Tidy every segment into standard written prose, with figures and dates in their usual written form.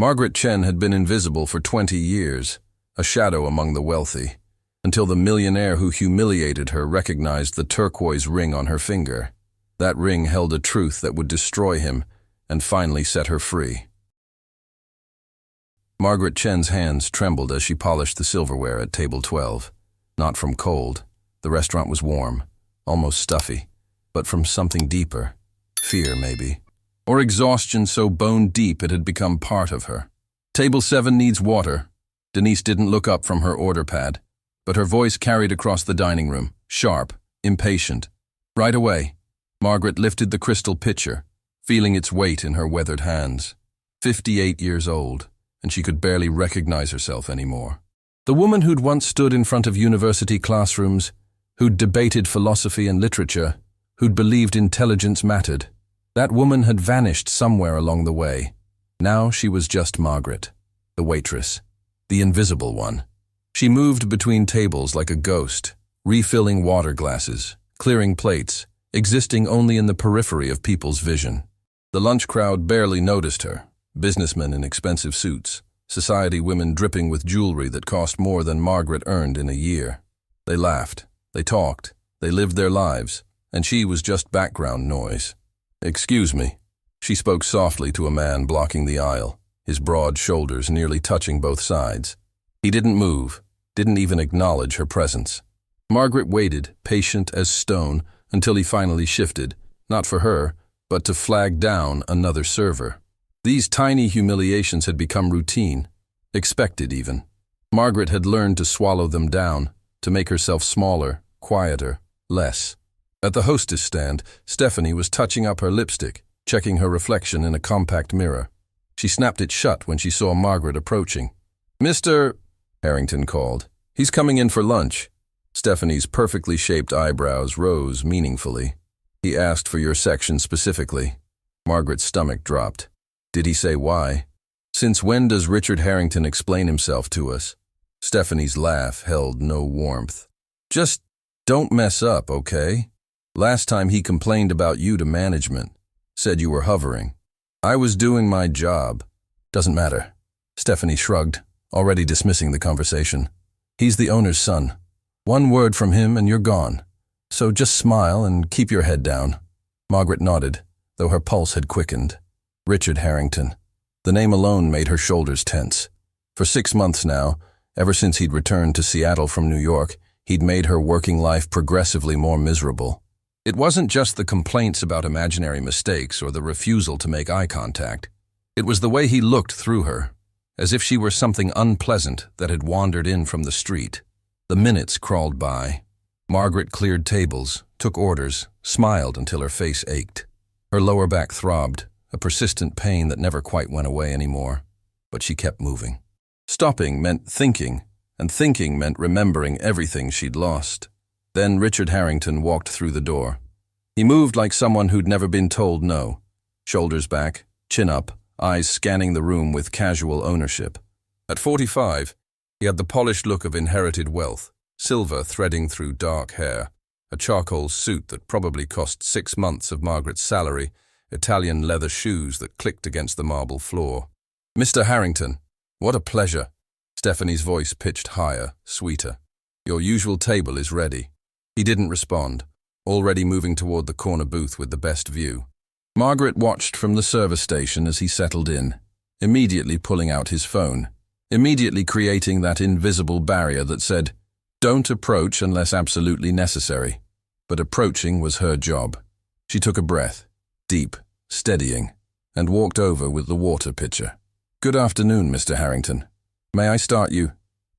Margaret Chen had been invisible for 20 years, a shadow among the wealthy, until the millionaire who humiliated her recognized the turquoise ring on her finger. That ring held a truth that would destroy him and finally set her free. Margaret Chen's hands trembled as she polished the silverware at table 12. Not from cold. The restaurant was warm, almost stuffy, but from something deeper. Fear, maybe. Or exhaustion so bone-deep it had become part of her. Table 7 needs water. Denise didn't look up from her order pad, but her voice carried across the dining room, sharp, impatient. Right away, Margaret lifted the crystal pitcher, feeling its weight in her weathered hands. 58 years old, and she could barely recognize herself anymore. The woman who'd once stood in front of university classrooms, who'd debated philosophy and literature, who'd believed intelligence mattered, that woman had vanished somewhere along the way. Now she was just Margaret, the waitress, the invisible one. She moved between tables like a ghost, refilling water glasses, clearing plates, existing only in the periphery of people's vision. The lunch crowd barely noticed her, businessmen in expensive suits, society women dripping with jewelry that cost more than Margaret earned in a year. They laughed, they talked, they lived their lives, and she was just background noise. "Excuse me," she spoke softly to a man blocking the aisle, his broad shoulders nearly touching both sides. He didn't move, didn't even acknowledge her presence. Margaret waited, patient as stone, until he finally shifted, not for her, but to flag down another server. These tiny humiliations had become routine, expected even. Margaret had learned to swallow them down, to make herself smaller, quieter, less. At the hostess stand, Stephanie was touching up her lipstick, checking her reflection in a compact mirror. She snapped it shut when she saw Margaret approaching. "Mr. Harrington called. "He's coming in for lunch." Stephanie's perfectly shaped eyebrows rose meaningfully. "He asked for your section specifically." Margaret's stomach dropped. Did he say why? "Since when does Richard Harrington explain himself to us?" Stephanie's laugh held no warmth. "Just don't mess up, okay? Last time he complained about you to management, said you were hovering. I was doing my job." "Doesn't matter." Stephanie shrugged, already dismissing the conversation. "He's the owner's son. One word from him and you're gone. So just smile and keep your head down." Margaret nodded, though her pulse had quickened. Richard Harrington. The name alone made her shoulders tense. For 6 months now, ever since he'd returned to Seattle from New York, he'd made her working life progressively more miserable. It wasn't just the complaints about imaginary mistakes or the refusal to make eye contact. It was the way he looked through her, as if she were something unpleasant that had wandered in from the street. The minutes crawled by. Margaret cleared tables, took orders, smiled until her face ached. Her lower back throbbed, a persistent pain that never quite went away anymore. But she kept moving. Stopping meant thinking, and thinking meant remembering everything she'd lost. Then Richard Harrington walked through the door. He moved like someone who'd never been told no. Shoulders back, chin up, eyes scanning the room with casual ownership. At 45, he had the polished look of inherited wealth, silver threading through dark hair, a charcoal suit that probably cost 6 months of Margaret's salary, Italian leather shoes that clicked against the marble floor. "Mr. Harrington, what a pleasure." Stephanie's voice pitched higher, sweeter. "Your usual table is ready." He didn't respond, already moving toward the corner booth with the best view. Margaret watched from the service station as he settled in, immediately pulling out his phone, immediately creating that invisible barrier that said, "Don't approach unless absolutely necessary." But approaching was her job. She took a breath, deep, steadying, and walked over with the water pitcher. "Good afternoon, Mr. Harrington. May I start you?"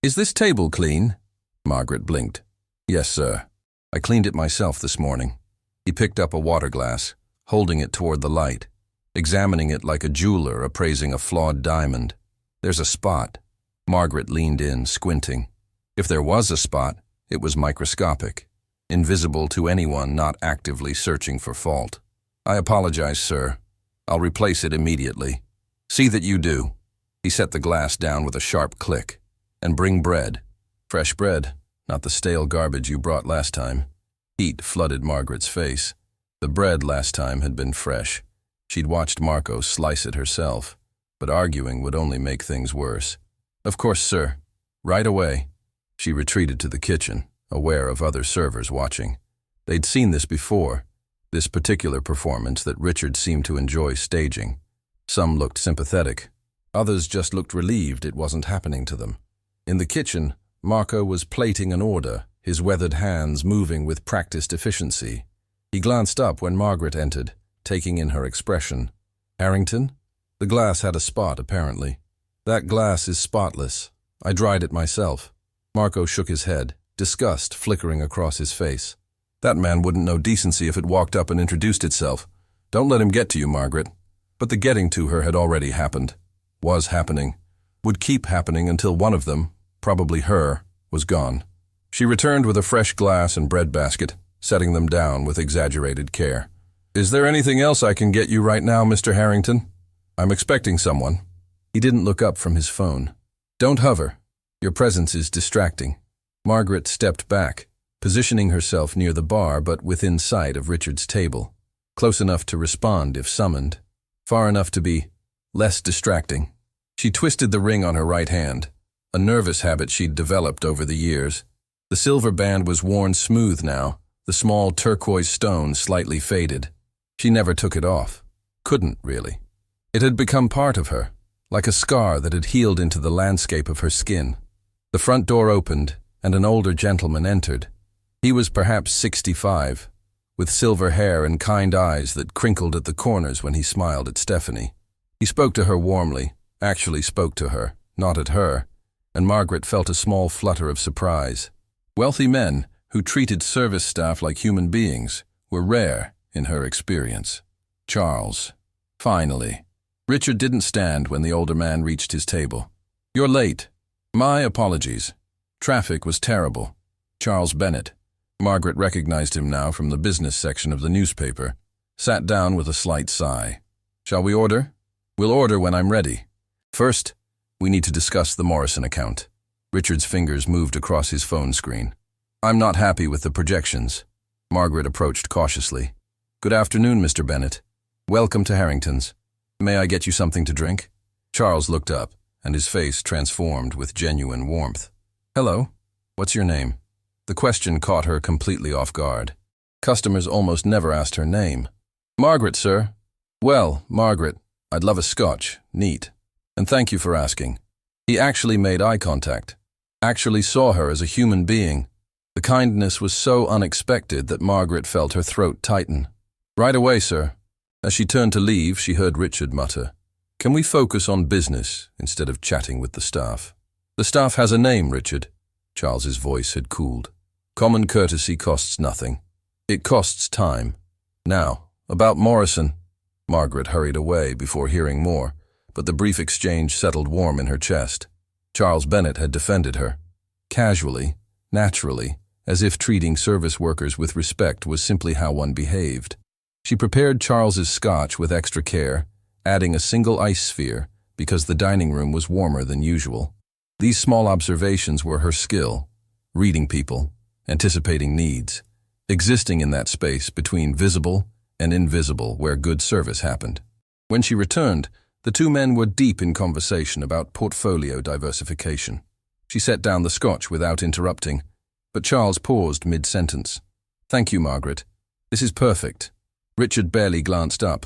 "Is this table clean?" Margaret blinked. "Yes, sir. I cleaned it myself this morning." He picked up a water glass, holding it toward the light, examining it like a jeweler appraising a flawed diamond. "There's a spot." Margaret leaned in, squinting. If there was a spot, it was microscopic, invisible to anyone not actively searching for fault. "I apologize, sir. I'll replace it immediately." "See that you do." He set the glass down with a sharp click. "And bring bread. Fresh bread, not the stale garbage you brought last time." Heat flooded Margaret's face. The bread last time had been fresh. She'd watched Marco slice it herself. but arguing would only make things worse. "Of course, sir. Right away." She retreated to the kitchen, aware of other servers watching. They'd seen this before, this particular performance that Richard seemed to enjoy staging. Some looked sympathetic. Others just looked relieved it wasn't happening to them. In the kitchen, Marco was plating an order, his weathered hands moving with practiced efficiency. He glanced up when Margaret entered, taking in her expression. "Harrington?" The glass had a spot, apparently. "That glass is spotless. I dried it myself." Marco shook his head, disgust flickering across his face. "That man wouldn't know decency if it walked up and introduced itself. Don't let him get to you, Margaret." But the getting to her had already happened. Was happening. Would keep happening until one of them, probably her, was gone. She returned with a fresh glass and bread basket, setting them down with exaggerated care. "Is there anything else I can get you right now, Mr. Harrington? I'm expecting someone." He didn't look up from his phone. "Don't hover. Your presence is distracting." Margaret stepped back, positioning herself near the bar but within sight of Richard's table, close enough to respond if summoned, far enough to be less distracting. She twisted the ring on her right hand, a nervous habit she'd developed over the years. The silver band was worn smooth now, the small turquoise stone slightly faded. She never took it off. Couldn't, really. It had become part of her, like a scar that had healed into the landscape of her skin. The front door opened, and an older gentleman entered. He was perhaps 65, with silver hair and kind eyes that crinkled at the corners when he smiled at Stephanie. He spoke to her warmly, actually spoke to her, not at her, and Margaret felt a small flutter of surprise. Wealthy men who treated service staff like human beings were rare in her experience. Charles. Finally. Richard didn't stand when the older man reached his table. "You're late. My apologies. Traffic was terrible." Charles Bennett. Margaret recognized him now from the business section of the newspaper, sat down with a slight sigh. "Shall we order?" "We'll order when I'm ready. First, we need to discuss the Morrison account." Richard's fingers moved across his phone screen. "I'm not happy with the projections." Margaret approached cautiously. "Good afternoon, Mr. Bennett. Welcome to Harrington's. May I get you something to drink?" Charles looked up, and his face transformed with genuine warmth. "Hello. What's your name?" The question caught her completely off guard. Customers almost never asked her name. "Margaret, sir." "Well, Margaret, I'd love a scotch, neat. And thank you for asking." He actually made eye contact, actually saw her as a human being. The kindness was so unexpected that Margaret felt her throat tighten. "Right away, sir." As she turned to leave, she heard Richard mutter, "Can we focus on business instead of chatting with the staff?" "The staff has a name, Richard." Charles's voice had cooled. "Common courtesy costs nothing. It costs time. Now, about Morrison." Margaret hurried away before hearing more, but the brief exchange settled warm in her chest. Charles Bennett had defended her. Casually, naturally, as if treating service workers with respect was simply how one behaved. She prepared Charles's scotch with extra care, adding a single ice sphere because the dining room was warmer than usual. These small observations were her skill, reading people, anticipating needs, existing in that space between visible and invisible where good service happened. When she returned, the two men were deep in conversation about portfolio diversification. She set down the scotch without interrupting, but Charles paused mid-sentence. "Thank you, Margaret. This is perfect." Richard barely glanced up.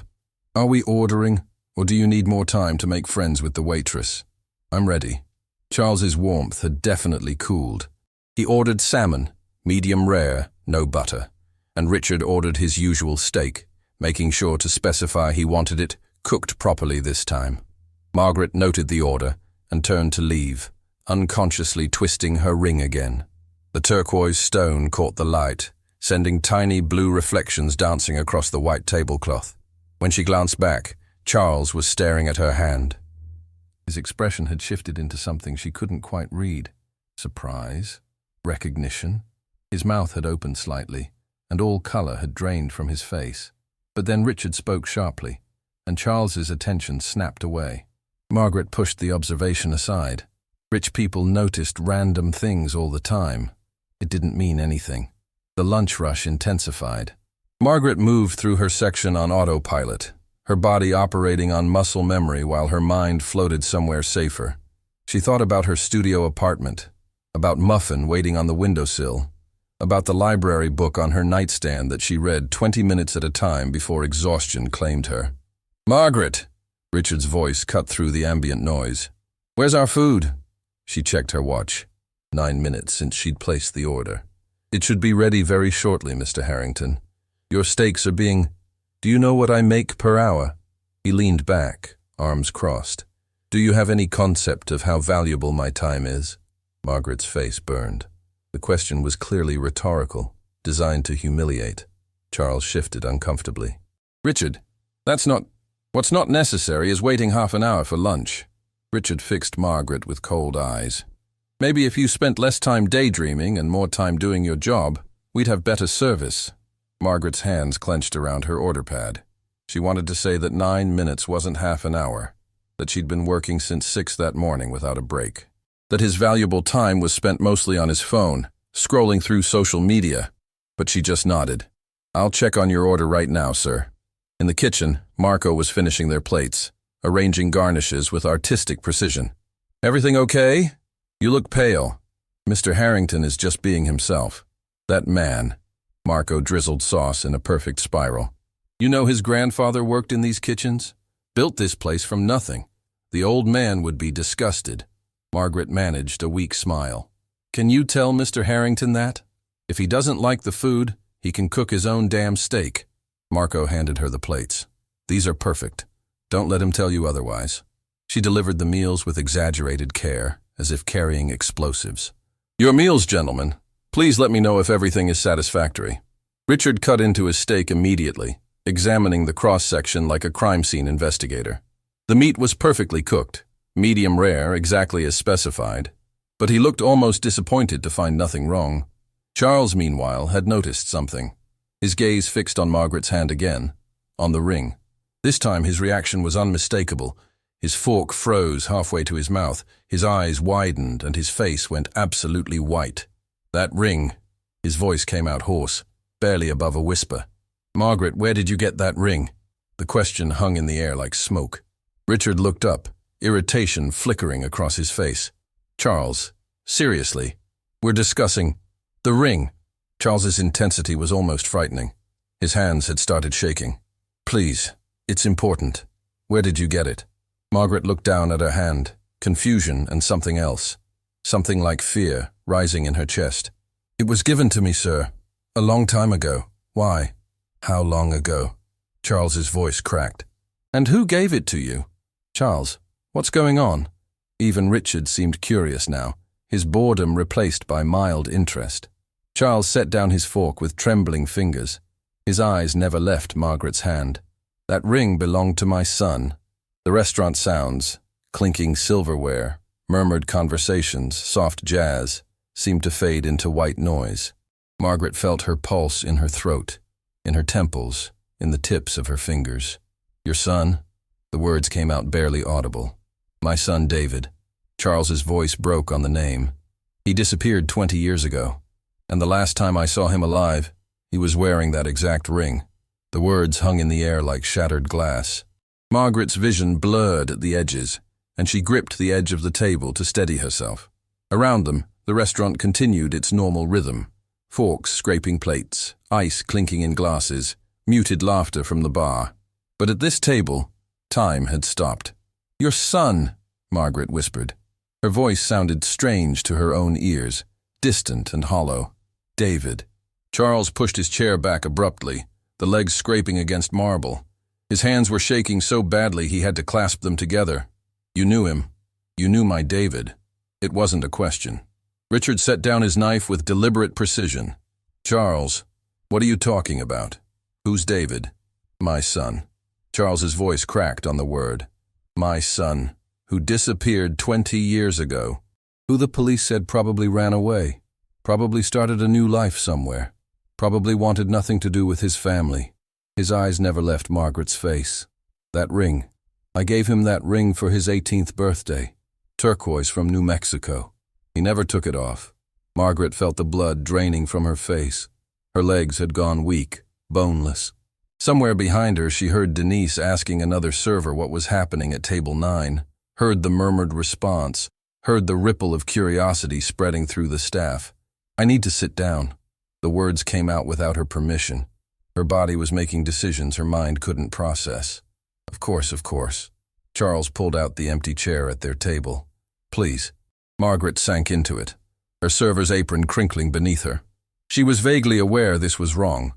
"Are we ordering, or do you need more time to make friends with the waitress?" "I'm ready." Charles's warmth had definitely cooled. He ordered salmon, medium rare, no butter, and Richard ordered his usual steak, making sure to specify he wanted it cooked properly this time. Margaret noted the order and turned to leave, unconsciously twisting her ring again. The turquoise stone caught the light, sending tiny blue reflections dancing across the white tablecloth. When she glanced back, Charles was staring at her hand. His expression had shifted into something she couldn't quite read. Surprise? Recognition? His mouth had opened slightly, and all color had drained from his face. But then Richard spoke sharply, and Charles's attention snapped away. Margaret pushed the observation aside. Rich people noticed random things all the time. It didn't mean anything. The lunch rush intensified. Margaret moved through her section on autopilot, her body operating on muscle memory while her mind floated somewhere safer. She thought about her studio apartment, about Muffin waiting on the windowsill, about the library book on her nightstand that she read 20 minutes at a time before exhaustion claimed her. "Margaret!" Richard's voice cut through the ambient noise. "Where's our food?" She checked her watch. 9 minutes since she'd placed the order. "It should be ready very shortly, Mr. Harrington. Your steaks are being— Do you know what I make per hour?" He leaned back, arms crossed. "Do you have any concept of how valuable my time is?" Margaret's face burned. The question was clearly rhetorical, designed to humiliate. Charles shifted uncomfortably. "Richard, what's not necessary is waiting half an hour for lunch." Richard fixed Margaret with cold eyes. "Maybe if you spent less time daydreaming and more time doing your job, we'd have better service." Margaret's hands clenched around her order pad. She wanted to say that 9 minutes wasn't half an hour, that she'd been working since 6 that morning without a break, that his valuable time was spent mostly on his phone, scrolling through social media. But she just nodded. "I'll check on your order right now, sir." In the kitchen, Marco was finishing their plates, arranging garnishes with artistic precision. "Everything okay? You look pale." "Mr. Harrington is just being himself." "That man." Marco drizzled sauce in a perfect spiral. "You know his grandfather worked in these kitchens? Built this place from nothing. The old man would be disgusted." Margaret managed a weak smile. "Can you tell Mr. Harrington that? If he doesn't like the food, he can cook his own damn steak." Marco handed her the plates. "These are perfect. Don't let him tell you otherwise." She delivered the meals with exaggerated care, as if carrying explosives. "Your meals, gentlemen. Please let me know if everything is satisfactory." Richard cut into his steak immediately, examining the cross-section like a crime scene investigator. The meat was perfectly cooked, medium rare, exactly as specified, but he looked almost disappointed to find nothing wrong. Charles, meanwhile, had noticed something. His gaze fixed on Margaret's hand again, on the ring. This time his reaction was unmistakable. His fork froze halfway to his mouth, his eyes widened, and his face went absolutely white. "That ring." His voice came out hoarse, barely above a whisper. "Margaret, where did you get that ring?" The question hung in the air like smoke. Richard looked up, irritation flickering across his face. "Charles, seriously, we're discussing the ring." Charles's intensity was almost frightening. His hands had started shaking. "Please, it's important. Where did you get it?" Margaret looked down at her hand, confusion and something else. Something like fear rising in her chest. "It was given to me, sir. A long time ago." "Why? How long ago?" Charles's voice cracked. "And who gave it to you?" "Charles, what's going on?" Even Richard seemed curious now, his boredom replaced by mild interest. Charles set down his fork with trembling fingers. His eyes never left Margaret's hand. "That ring belonged to my son." The restaurant sounds, clinking silverware, murmured conversations, soft jazz, seemed to fade into white noise. Margaret felt her pulse in her throat, in her temples, in the tips of her fingers. "Your son?" The words came out barely audible. "My son David." Charles's voice broke on the name. "He disappeared 20 years ago, and the last time I saw him alive, he was wearing that exact ring." The words hung in the air like shattered glass. Margaret's vision blurred at the edges, and she gripped the edge of the table to steady herself. Around them, the restaurant continued its normal rhythm. Forks scraping plates, ice clinking in glasses, muted laughter from the bar. But at this table, time had stopped. "Your son," Margaret whispered. Her voice sounded strange to her own ears, distant and hollow. "David." Charles pushed his chair back abruptly, the legs scraping against marble. His hands were shaking so badly he had to clasp them together. "You knew him. You knew my David." It wasn't a question. Richard set down his knife with deliberate precision. "Charles, what are you talking about? Who's David?" "My son." Charles's voice cracked on the word. "My son, who disappeared 20 years ago. Who the police said probably ran away. Probably started a new life somewhere. Probably wanted nothing to do with his family." His eyes never left Margaret's face. "That ring. I gave him that ring for his 18th birthday. Turquoise from New Mexico. He never took it off." Margaret felt the blood draining from her face. Her legs had gone weak, boneless. Somewhere behind her, she heard Denise asking another server what was happening at table 9, heard the murmured response, heard the ripple of curiosity spreading through the staff. "I need to sit down." The words came out without her permission. Her body was making decisions her mind couldn't process. Of course. Charles pulled out the empty chair at their table. "Please." Margaret sank into it, her server's apron crinkling beneath her. She was vaguely aware this was wrong.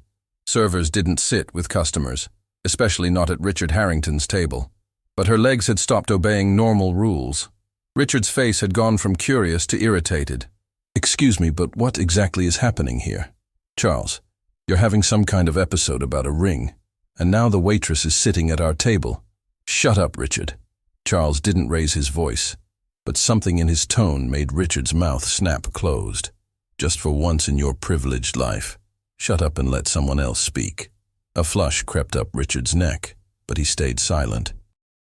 Servers didn't sit with customers, especially not at Richard Harrington's table. But her legs had stopped obeying normal rules. Richard's face had gone from curious to irritated. "Excuse me, but what exactly is happening here?" "Charles, you're having some kind of episode about a ring, and now the waitress is sitting at our table." "Shut up, Richard." Charles didn't raise his voice, but something in his tone made Richard's mouth snap closed. "Just for once in your privileged life, shut up and let someone else speak." A flush crept up Richard's neck, but he stayed silent.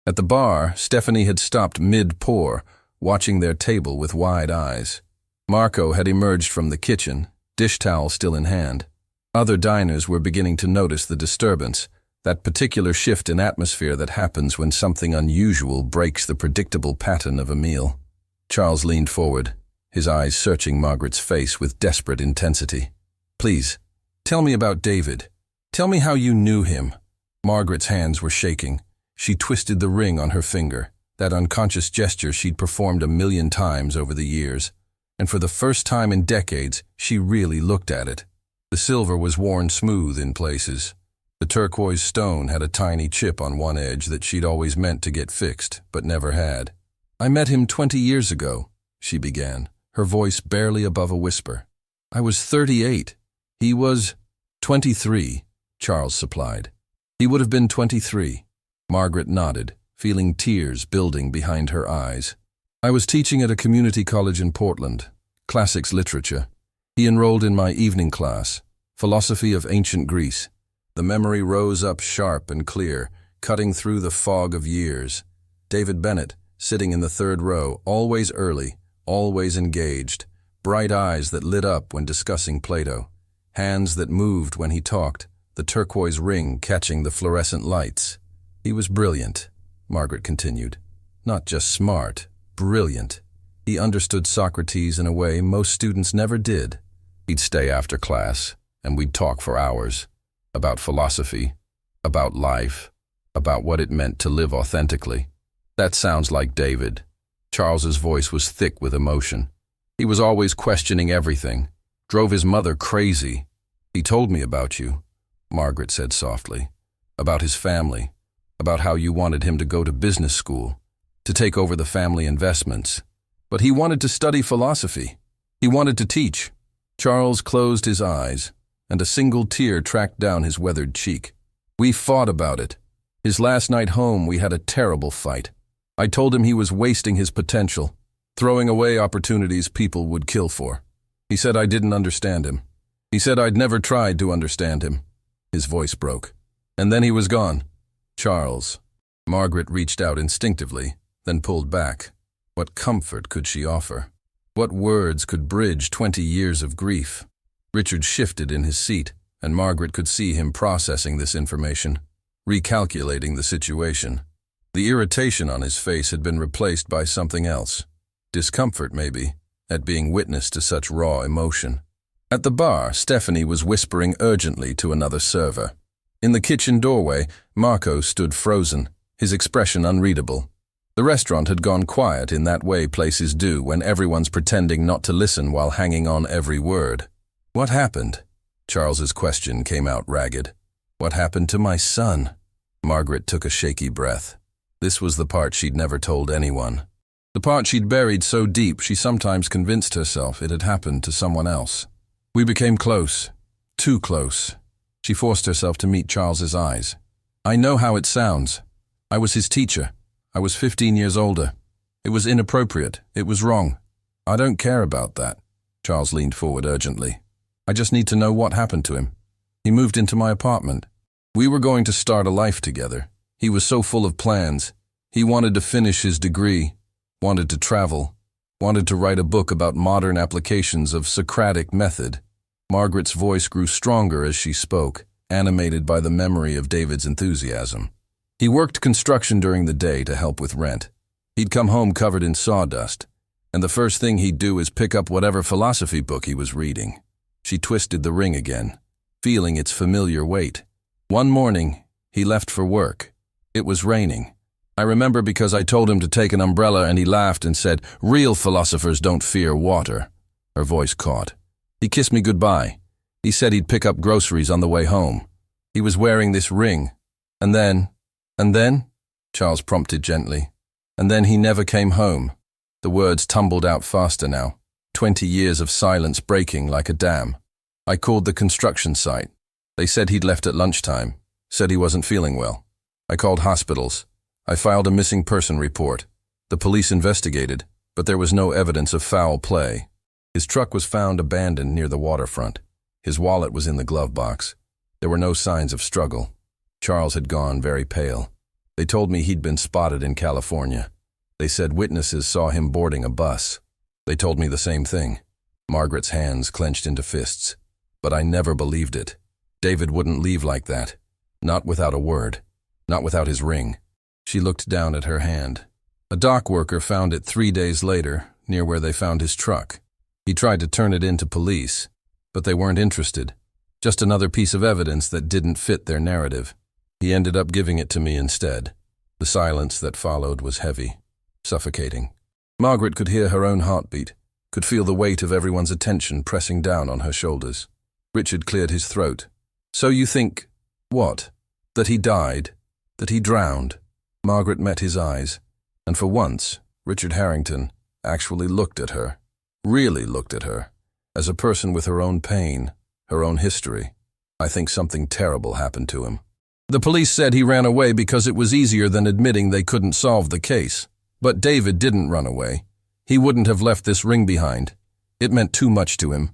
At the bar, Stephanie had stopped mid-pour, watching their table with wide eyes. Marco had emerged from the kitchen, dish towel still in hand. Other diners were beginning to notice the disturbance, that particular shift in atmosphere that happens when something unusual breaks the predictable pattern of a meal. Charles leaned forward, his eyes searching Margaret's face with desperate intensity. "Please, tell me about David. Tell me how you knew him." Margaret's hands were shaking. She twisted the ring on her finger, that unconscious gesture she'd performed 1,000,000 times over the years. And for the first time in decades, she really looked at it. The silver was worn smooth in places. The turquoise stone had a tiny chip on one edge that she'd always meant to get fixed, but never had. "I met him 20 years ago, she began, her voice barely above a whisper. "I was 38. He was 23, Charles supplied. "He would have been 23. Margaret nodded, feeling tears building behind her eyes. "I was teaching at a community college in Portland, classics literature. He enrolled in my evening class, philosophy of ancient Greece." The memory rose up sharp and clear, cutting through the fog of years. David Bennett, sitting in the 3rd row, always early, always engaged, bright eyes that lit up when discussing Plato, hands that moved when he talked, the turquoise ring catching the fluorescent lights. "He was brilliant," Margaret continued. "Not just smart, brilliant. He understood Socrates in a way most students never did. He'd stay after class, and we'd talk for hours. About philosophy, about life, about what it meant to live authentically." "That sounds like David." Charles's voice was thick with emotion. "He was always questioning everything, drove his mother crazy. He told me about you," Margaret said softly, "about his family, about how you wanted him to go to business school, to take over the family investments. But he wanted to study philosophy. He wanted to teach." Charles closed his eyes, and a single tear tracked down his weathered cheek. "We fought about it. His last night home, we had a terrible fight. I told him he was wasting his potential, throwing away opportunities people would kill for. He said I didn't understand him. He said I'd never tried to understand him." His voice broke. "And then he was gone." "Charles." Margaret reached out instinctively, then pulled back. What comfort could she offer? What words could bridge 20 years of grief? Richard shifted in his seat, and Margaret could see him processing this information, recalculating the situation. The irritation on his face had been replaced by something else. Discomfort, maybe, at being witness to such raw emotion. At the bar, Stephanie was whispering urgently to another server. In the kitchen doorway, Marco stood frozen, his expression unreadable. The restaurant had gone quiet in that way places do when everyone's pretending not to listen while hanging on every word. "What happened?" Charles's question came out ragged. "What happened to my son?" Margaret took a shaky breath. This was the part she'd never told anyone. The part she'd buried so deep she sometimes convinced herself it had happened to someone else. "We became close. Too close." She forced herself to meet Charles's eyes. "I know how it sounds. I was his teacher. I was 15 years older. It was inappropriate. It was wrong. I don't care about that." Charles leaned forward urgently. "I just need to know what happened to him. He moved into my apartment. We were going to start a life together. He was so full of plans. He wanted to finish his degree, wanted to travel, wanted to write a book about modern applications of Socratic method." Margaret's voice grew stronger as she spoke, animated by the memory of David's enthusiasm. He worked construction during the day to help with rent. He'd come home covered in sawdust, and the first thing he'd do is pick up whatever philosophy book he was reading. She twisted the ring again, feeling its familiar weight. One morning, he left for work. It was raining. I remember because I told him to take an umbrella and he laughed and said, "Real philosophers don't fear water." Her voice caught. He kissed me goodbye. He said he'd pick up groceries on the way home. He was wearing this ring. And then, Charles prompted gently. And then he never came home. The words tumbled out faster now, 20 years of silence breaking like a dam. I called the construction site. They said he'd left at lunchtime, said he wasn't feeling well. I called hospitals. I filed a missing person report. The police investigated, but there was no evidence of foul play. His truck was found abandoned near the waterfront. His wallet was in the glove box. There were no signs of struggle. Charles had gone very pale. They told me he'd been spotted in California. They said witnesses saw him boarding a bus. They told me the same thing. Margaret's hands clenched into fists. But I never believed it. David wouldn't leave like that. Not without a word. Not without his ring. She looked down at her hand. A dock worker found it 3 days later, near where they found his truck. He tried to turn it into police, but they weren't interested. Just another piece of evidence that didn't fit their narrative. He ended up giving it to me instead. The silence that followed was heavy, suffocating. Margaret could hear her own heartbeat, could feel the weight of everyone's attention pressing down on her shoulders. Richard cleared his throat. "So you think, what? That he died? That he drowned?" Margaret met his eyes, and for once, Richard Harrington actually looked at her, really looked at her, as a person with her own pain, her own history. "I think something terrible happened to him." The police said he ran away because it was easier than admitting they couldn't solve the case. But David didn't run away. He wouldn't have left this ring behind. It meant too much to him.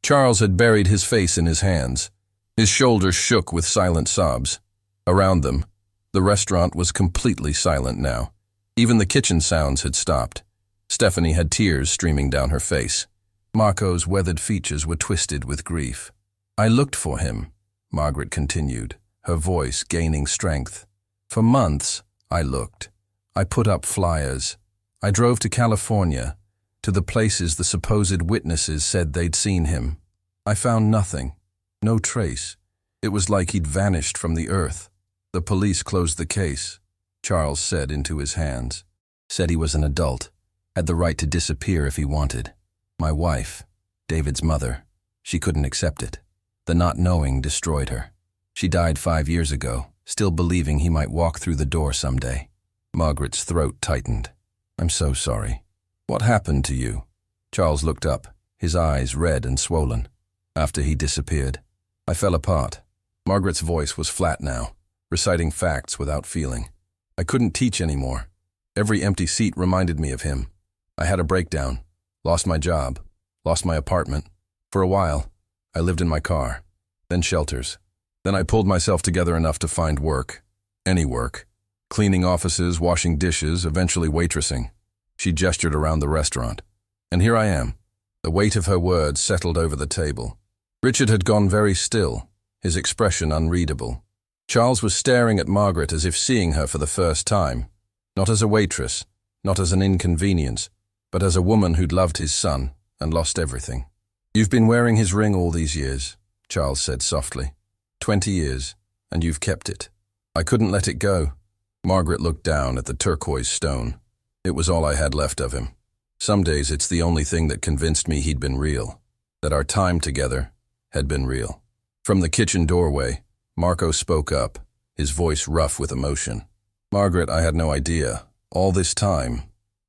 Charles had buried his face in his hands. His shoulders shook with silent sobs. Around them, the restaurant was completely silent now. Even the kitchen sounds had stopped. Stephanie had tears streaming down her face. Marco's weathered features were twisted with grief. "I looked for him," Margaret continued, her voice gaining strength. "For months, I looked. I put up flyers. I drove to California, to the places the supposed witnesses said they'd seen him. I found nothing, no trace. It was like he'd vanished from the earth. The police closed the case," Charles said into his hands. "Said he was an adult, had the right to disappear if he wanted. My wife, David's mother, she couldn't accept it. The not knowing destroyed her. She died 5 years ago, still believing he might walk through the door someday." Margaret's throat tightened. "I'm so sorry. What happened to you?" Charles looked up, his eyes red and swollen. "After he disappeared, I fell apart." Margaret's voice was flat now, reciting facts without feeling. "I couldn't teach anymore. Every empty seat reminded me of him. I had a breakdown, lost my job, lost my apartment. For a while, I lived in my car, then shelters. Then I pulled myself together enough to find work. Any work. Cleaning offices, washing dishes, eventually waitressing." She gestured around the restaurant. "And here I am." The weight of her words settled over the table. Richard had gone very still, his expression unreadable. Charles was staring at Margaret as if seeing her for the first time, not as a waitress, not as an inconvenience, but as a woman who'd loved his son and lost everything. "You've been wearing his ring all these years," Charles said softly. 20 years, and you've kept it. I couldn't let it go." Margaret looked down at the turquoise stone. "It was all I had left of him. Some days it's the only thing that convinced me he'd been real, that our time together had been real." From the kitchen doorway, Marco spoke up, his voice rough with emotion. "Margaret, I had no idea. All this time."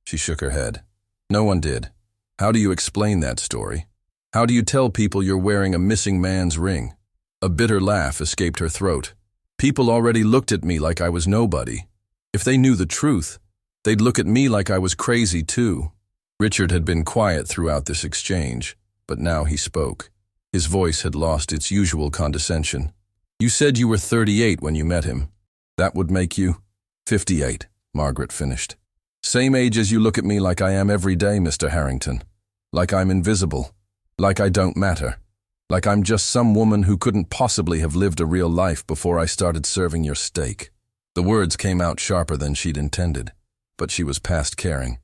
She shook her head. "No one did. How do you explain that story? How do you tell people you're wearing a missing man's ring?" A bitter laugh escaped her throat. "People already looked at me like I was nobody. If they knew the truth, they'd look at me like I was crazy too." Richard had been quiet throughout this exchange, but now he spoke. His voice had lost its usual condescension. "You said you were 38 when you met him. That would make you—" 58, Margaret finished. "Same age as you look at me like I am every day, Mr. Harrington. Like I'm invisible. Like I don't matter. Like I'm just some woman who couldn't possibly have lived a real life before I started serving your steak. The words came out sharper than she'd intended, but she was past caring.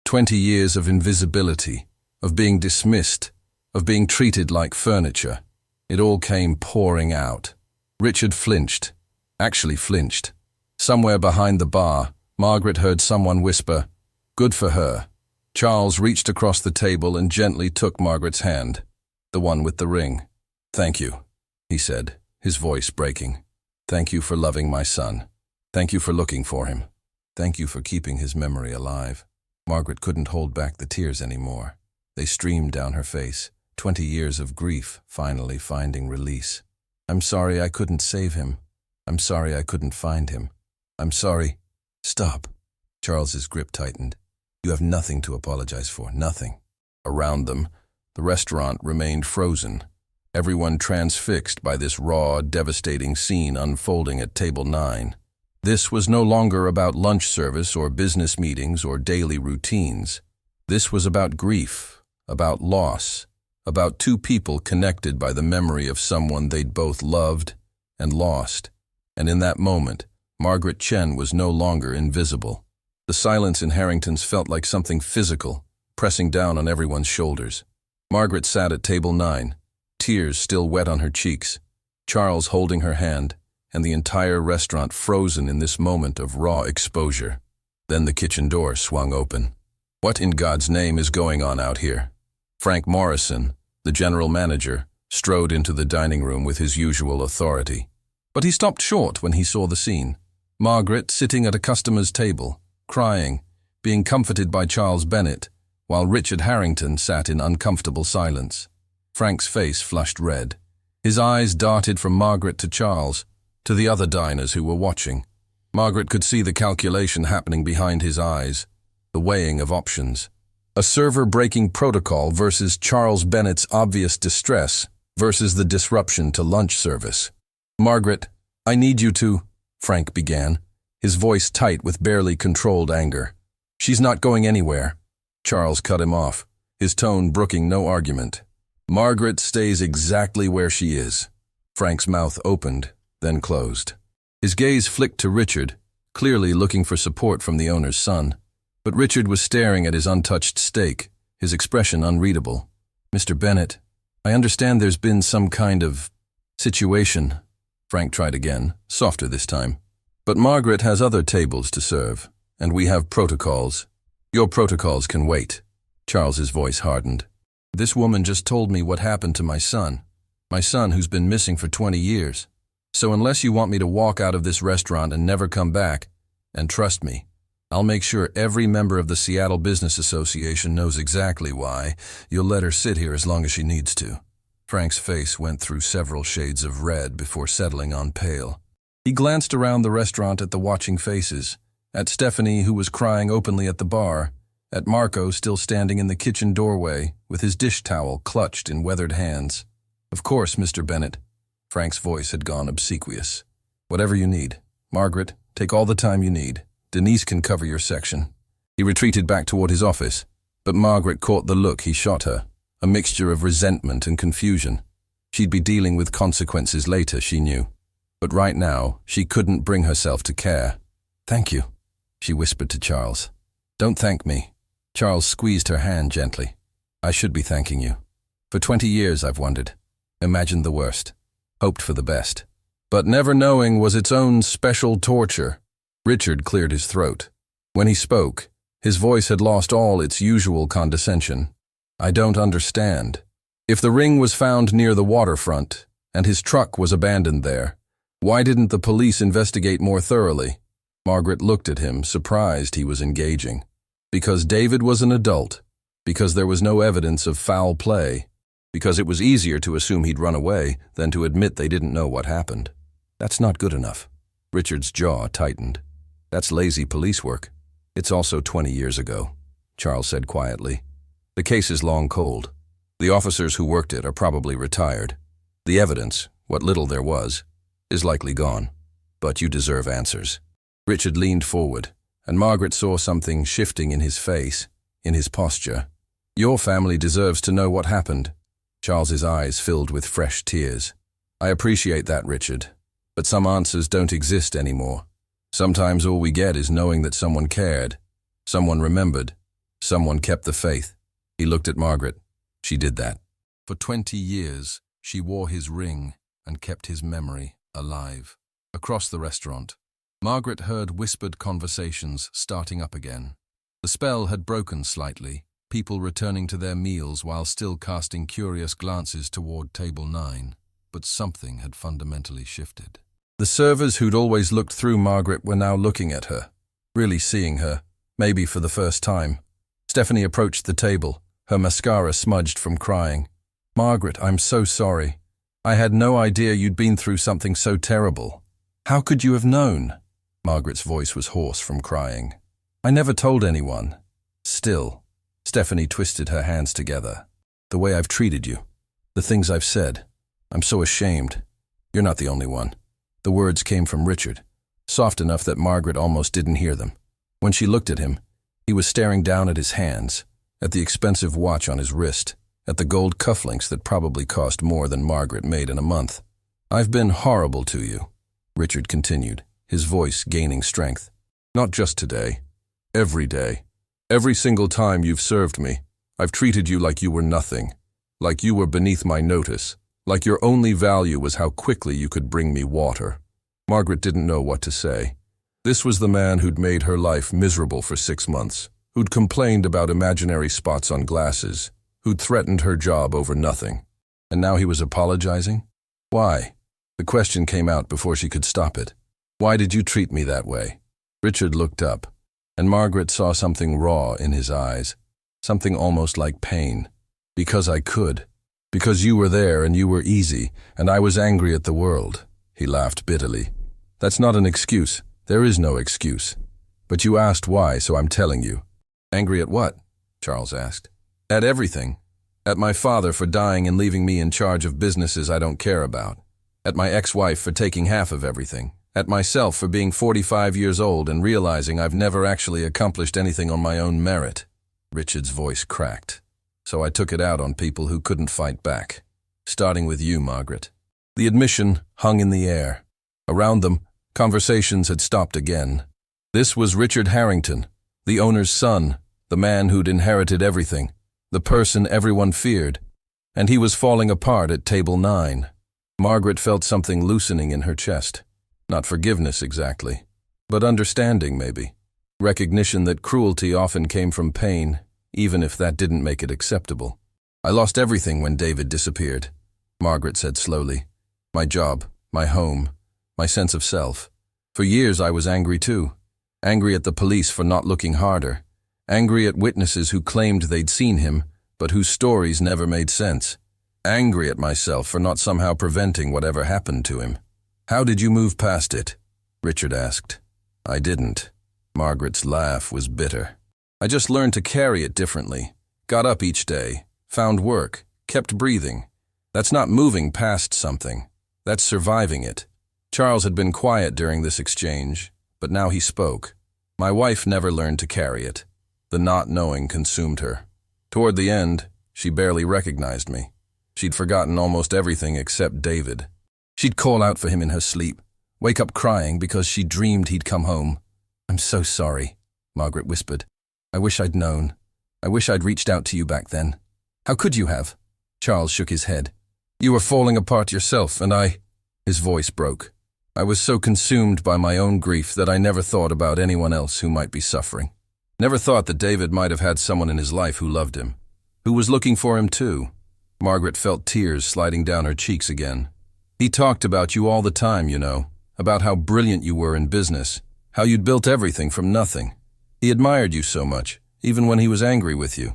20 years of invisibility, of being dismissed, of being treated like furniture. It all came pouring out. Richard flinched. Actually flinched. Somewhere behind the bar, Margaret heard someone whisper, "Good for her." Charles reached across the table and gently took Margaret's hand, the one with the ring. "Thank you," he said, his voice breaking. "Thank you for loving my son. Thank you for looking for him. Thank you for keeping his memory alive." Margaret couldn't hold back the tears anymore. They streamed down her face, 20 years of grief finally finding release. "I'm sorry I couldn't save him. I'm sorry I couldn't find him. I'm sorry." "Stop." Charles's grip tightened. "You have nothing to apologize for, nothing." Around them, the restaurant remained frozen, everyone transfixed by this raw, devastating scene unfolding at table 9. This was no longer about lunch service or business meetings or daily routines. This was about grief, about loss, about two people connected by the memory of someone they'd both loved and lost. And in that moment, Margaret Chen was no longer invisible. The silence in Harrington's felt like something physical, pressing down on everyone's shoulders. Margaret sat at table 9, tears still wet on her cheeks, Charles holding her hand, and the entire restaurant frozen in this moment of raw exposure. Then the kitchen door swung open. What in God's name is going on out here? Frank Morrison, the general manager, strode into the dining room with his usual authority. But he stopped short when he saw the scene. Margaret sitting at a customer's table, crying, being comforted by Charles Bennett, while Richard Harrington sat in uncomfortable silence. Frank's face flushed red. His eyes darted from Margaret to Charles, to the other diners who were watching. Margaret could see the calculation happening behind his eyes, the weighing of options. A server breaking protocol versus Charles Bennett's obvious distress versus the disruption to lunch service. "Margaret, I need you to," Frank began, his voice tight with barely controlled anger. "She's not going anywhere." Charles cut him off, his tone brooking no argument. "Margaret stays exactly where she is." Frank's mouth opened, then closed. His gaze flicked to Richard, clearly looking for support from the owner's son. But Richard was staring at his untouched steak, his expression unreadable. "Mr. Bennett, I understand there's been some kind of situation." Frank tried again, softer this time. "But Margaret has other tables to serve, and we have protocols. Your protocols can wait." Charles's voice hardened. "This woman just told me what happened to my son who's been missing for 20 years. So unless you want me to walk out of this restaurant and never come back, and trust me, I'll make sure every member of the Seattle Business Association knows exactly why, you'll let her sit here as long as she needs to." Frank's face went through several shades of red before settling on pale. He glanced around the restaurant at the watching faces, at Stephanie, who was crying openly at the bar, at Marco still standing in the kitchen doorway with his dish towel clutched in weathered hands. "Of course, Mr. Bennett." Frank's voice had gone obsequious. "Whatever you need. Margaret, take all the time you need. Denise can cover your section." He retreated back toward his office, but Margaret caught the look he shot her, a mixture of resentment and confusion. She'd be dealing with consequences later, she knew. But right now, she couldn't bring herself to care. "Thank you," she whispered to Charles. "Don't thank me." Charles squeezed her hand gently. "I should be thanking you. For 20 years I've wondered, imagined the worst, hoped for the best. But never knowing was its own special torture." Richard cleared his throat. When he spoke, his voice had lost all its usual condescension. "I don't understand. If the ring was found near the waterfront, and his truck was abandoned there, why didn't the police investigate more thoroughly?" Margaret looked at him, surprised he was engaging. "Because David was an adult. Because there was no evidence of foul play. Because it was easier to assume he'd run away than to admit they didn't know what happened." "That's not good enough." Richard's jaw tightened. "That's lazy police work." "It's also 20 years ago," Charles said quietly. "The case is long cold. The officers who worked it are probably retired. The evidence, what little there was, is likely gone. But you deserve answers." Richard leaned forward, and Margaret saw something shifting in his face, in his posture. "Your family deserves to know what happened. Charles's eyes filled with fresh tears. I appreciate that, Richard. But some answers don't exist anymore. Sometimes all we get is knowing that someone cared, someone remembered, someone kept the faith. He looked at Margaret. She did that. For 20 years, she wore his ring and kept his memory alive. Across the restaurant, Margaret heard whispered conversations starting up again. The spell had broken slightly, people returning to their meals while still casting curious glances toward table 9. But something had fundamentally shifted. The servers who'd always looked through Margaret were now looking at her, really seeing her, maybe for the first time. Stephanie approached the table, her mascara smudged from crying. "Margaret, I'm so sorry. I had no idea you'd been through something so terrible. How could you have known?" Margaret's voice was hoarse from crying. "I never told anyone." Still, Stephanie twisted her hands together. "The way I've treated you, the things I've said, I'm so ashamed. You're not the only one." The words came from Richard, soft enough that Margaret almost didn't hear them. When she looked at him, he was staring down at his hands, at the expensive watch on his wrist, at the gold cufflinks that probably cost more than Margaret made in a month. "I've been horrible to you," Richard continued, his voice gaining strength. "Not just today. Every day. Every single time you've served me, I've treated you like you were nothing, like you were beneath my notice. Like your only value was how quickly you could bring me water." Margaret didn't know what to say. This was the man who'd made her life miserable for 6 months, who'd complained about imaginary spots on glasses, who'd threatened her job over nothing. And now he was apologizing? Why? The question came out before she could stop it. "Why did you treat me that way?" Richard looked up, and Margaret saw something raw in his eyes, something almost like pain. "Because I could. Because you were there and you were easy, and I was angry at the world." He laughed bitterly. "That's not an excuse. There is no excuse. But you asked why, so I'm telling you." "Angry at what?" Charles asked. "At everything. At my father for dying and leaving me in charge of businesses I don't care about. At my ex-wife for taking half of everything. At myself for being 45 years old and realizing I've never actually accomplished anything on my own merit." Richard's voice cracked. "So I took it out on people who couldn't fight back. Starting with you, Margaret." The admission hung in the air. Around them, conversations had stopped again. This was Richard Harrington, the owner's son, the man who'd inherited everything, the person everyone feared, and he was falling apart at table 9. Margaret felt something loosening in her chest. Not forgiveness exactly, but understanding maybe. Recognition that cruelty often came from pain, even if that didn't make it acceptable. "I lost everything when David disappeared," Margaret said slowly. "My job, my home, my sense of self. For years I was angry too. Angry at the police for not looking harder. Angry at witnesses who claimed they'd seen him, but whose stories never made sense. Angry at myself for not somehow preventing whatever happened to him." "How did you move past it?" Richard asked. "I didn't." Margaret's laugh was bitter. "I just learned to carry it differently. Got up each day, found work, kept breathing. That's not moving past something. That's surviving it." Charles had been quiet during this exchange, but now he spoke. "My wife never learned to carry it. The not knowing consumed her. Toward the end, she barely recognized me. She'd forgotten almost everything except David. She'd call out for him in her sleep, wake up crying because she dreamed he'd come home. "I'm so sorry," Margaret whispered. "I wish I'd known. I wish I'd reached out to you back then." "How could you have?" Charles shook his head. "You were falling apart yourself, and I—" His voice broke. "I was so consumed by my own grief that I never thought about anyone else who might be suffering. Never thought that David might have had someone in his life who loved him, who was looking for him too." Margaret felt tears sliding down her cheeks again. "He talked about you all the time, you know, about how brilliant you were in business, how you'd built everything from nothing. He admired you so much, even when he was angry with you."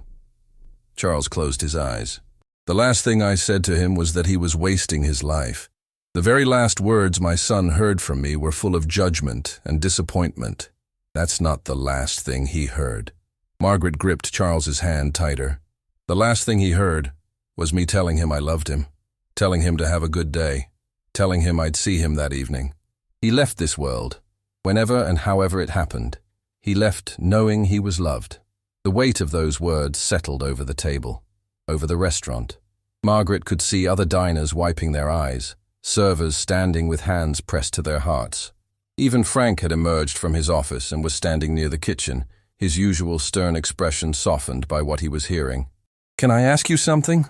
Charles closed his eyes. "The last thing I said to him was that he was wasting his life. The very last words my son heard from me were full of judgment and disappointment. That's not the last thing he heard." Margaret gripped Charles's hand tighter. "The last thing he heard was me telling him I loved him, telling him to have a good day, telling him I'd see him that evening. He left this world, whenever and however it happened. He left knowing he was loved." The weight of those words settled over the table, over the restaurant, Margaret could see other diners wiping their eyes, servers standing with hands pressed to their hearts. Even Frank had emerged from his office and was standing near the kitchen, his usual stern expression softened by what he was hearing. "Can I ask you something?"